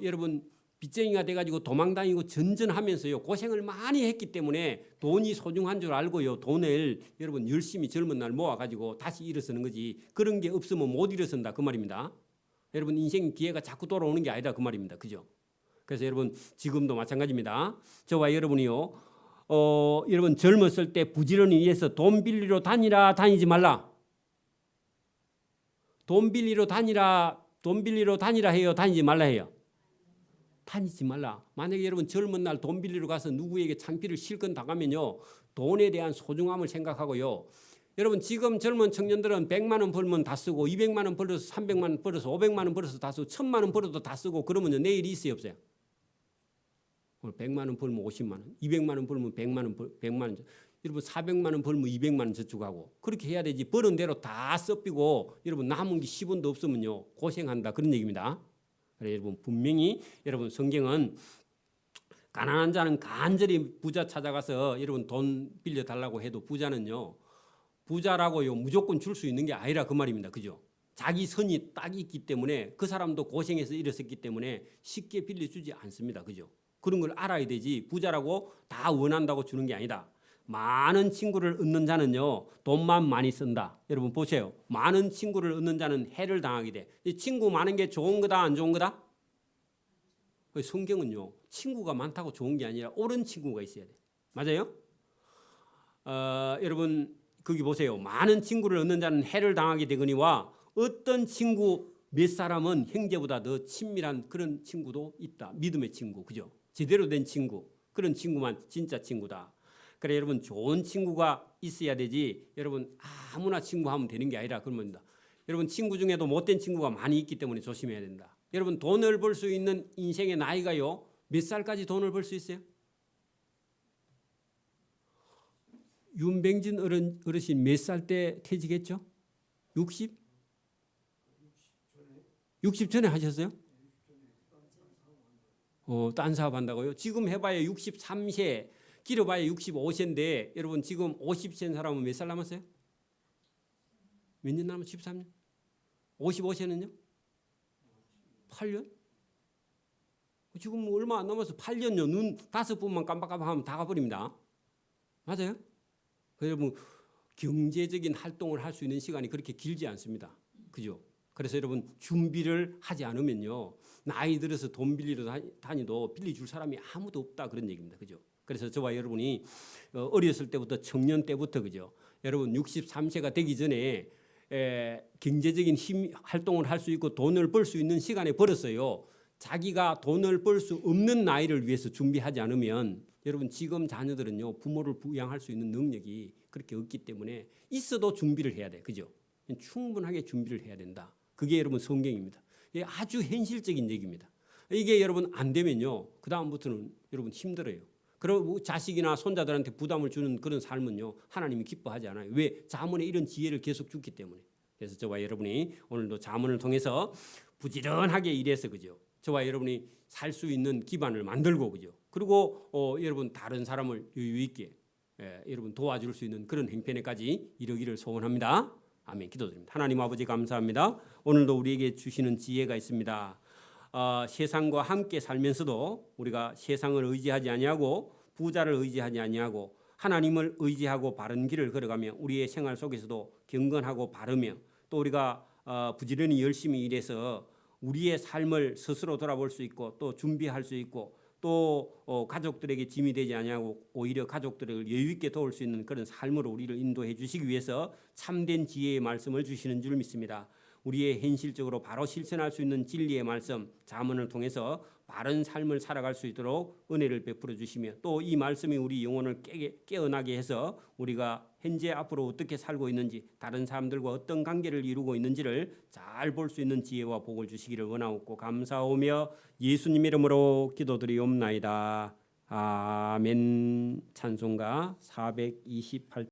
여러분 빚쟁이가 돼가지고 도망다니고 전전하면서요 고생을 많이 했기 때문에 돈이 소중한 줄 알고요 돈을 여러분 열심히 젊은 날 모아가지고 다시 일어서는 거지. 그런 게 없으면 못 일어선다 그 말입니다. 여러분 인생 기회가 자꾸 돌아오는 게 아니다 그 말입니다. 그죠? 그래서 여러분 지금도 마찬가지입니다. 저와 여러분이요 여러분 젊었을 때 부지런히 일해서 돈 빌리러 다니지 말라. 돈 빌리러 다니라 해요 다니지 말라 해요? 다니지 말라. 만약에 여러분 젊은 날 돈 빌리러 가서 누구에게 창피를 실컷 당하면요 돈에 대한 소중함을 생각하고요. 여러분 지금 젊은 청년들은 100만 원 벌면 다 쓰고 200만 원 벌어서 300만 원 벌어서 500만 원 벌어서 다 쓰고 1000만 원 벌어도 다 쓰고 그러면요 내일이 있어요 없어요? 100만 원 벌면 50만 원, 200만 원 벌면 100만 원, 100만 원. 여러분 400만 원 벌면 200만 원 저축하고 그렇게 해야 되지. 버는 대로 다 써비고 여러분 남은 게 10원도 없으면요 고생한다 그런 얘기입니다. 그래서 여러분 분명히 여러분 성경은 가난한 자는 간절히 부자 찾아가서 여러분 돈 빌려달라고 해도 부자라고요 무조건 줄 수 있는 게 아니라 그 말입니다. 그죠? 자기 선이 딱 있기 때문에 그 사람도 고생해서 일었었기 때문에 쉽게 빌려주지 않습니다. 그죠? 그런 걸 알아야 되지 부자라고 다 원한다고 주는 게 아니다. 많은 친구를 얻는 자는요 돈만 많이 쓴다. 여러분 보세요. 많은 친구를 얻는 자는 해를 당하게 돼. 이 친구 많은 게 좋은 거다 안 좋은 거다? 성경은요 친구가 많다고 좋은 게 아니라 옳은 친구가 있어야 돼. 맞아요? 여러분 거기 보세요. 많은 친구를 얻는 자는 해를 당하게 되거니와 어떤 친구 몇 사람은 형제보다 더 친밀한 그런 친구도 있다. 믿음의 친구. 그죠? 제대로 된 친구. 그런 친구만 진짜 친구다. 그래 여러분 좋은 친구가 있어야 되지. 여러분 아무나 친구하면 되는 게 아니라 그러면 여러분 친구 중에도 못된 친구가 많이 있기 때문에 조심해야 된다. 여러분 돈을 벌 수 있는 인생의 나이가요. 몇 살까지 돈을 벌 수 있어요? 윤병진 어르신 몇 살 때 퇴직했죠? 60? 60 전에 하셨어요? 딴 사업 한다고요? 지금 해봐야 63세, 길어봐야 65세인데 여러분 지금 50세인 사람은 몇 살 남았어요? 몇 년 남았어요? 13년? 55세는요? 8년? 지금 얼마 안 남아서 8년요. 눈 5번만 깜빡깜빡하면 다 가버립니다. 맞아요? 여러분 경제적인 활동을 할 수 있는 시간이 그렇게 길지 않습니다. 그죠? 그래서 여러분 준비를 하지 않으면요 나이 들어서 돈 빌리러 다니도 빌려줄 사람이 아무도 없다 그런 얘기입니다. 그죠? 그래서 저와 여러분이 어렸을 때부터 청년 때부터 그죠. 여러분 63세가 되기 전에 경제적인 활동을 할 수 있고 돈을 벌 수 있는 시간에 벌었어요. 자기가 돈을 벌 수 없는 나이를 위해서 준비하지 않으면 여러분 지금 자녀들은요 부모를 부양할 수 있는 능력이 그렇게 없기 때문에 있어도 준비를 해야 돼. 그죠? 충분하게 준비를 해야 된다. 그게 여러분 성경입니다. 이게 아주 현실적인 얘기입니다. 이게 여러분 안 되면요 그 다음부터는 여러분 힘들어요. 그리고 자식이나 손자들한테 부담을 주는 그런 삶은요 하나님이 기뻐하지 않아요. 왜? 자문에 이런 지혜를 계속 주기 때문에. 그래서 저와 여러분이 오늘도 자문을 통해서 부지런하게 일해서 그죠. 저와 여러분이 살 수 있는 기반을 만들고 그죠. 그리고 여러분 다른 사람을 여유 있게 여러분 도와줄 수 있는 그런 행편에까지 이르기를 소원합니다. 아멘. 기도드립니다. 하나님 아버지 감사합니다. 오늘도 우리에게 주시는 지혜가 있습니다. 세상과 함께 살면서도 우리가 세상을 의지하지 아니하고 부자를 의지하지 아니하고 하나님을 의지하고 바른 길을 걸어가며 우리의 생활 속에서도 경건하고 바르며 또 우리가 부지런히 열심히 일해서 우리의 삶을 스스로 돌아볼 수 있고 또 준비할 수 있고 또 가족들에게 짐이 되지 아니하고 오히려 가족들을 여유 있게 도울 수 있는 그런 삶으로 우리를 인도해 주시기 위해서 참된 지혜의 말씀을 주시는 줄 믿습니다. 우리의 현실적으로 바로 실천할 수 있는 진리의 말씀, 자문을 통해서 바른 삶을 살아갈 수 있도록 은혜를 베풀어 주시며 또 이 말씀이 우리 영혼을 깨어나게 해서 우리가 현재 앞으로 어떻게 살고 있는지 다른 사람들과 어떤 관계를 이루고 있는지를 잘 볼 수 있는 지혜와 복을 주시기를 원하옵고 감사하오며 예수님 이름으로 기도드리옵나이다. 아멘. 찬송가 428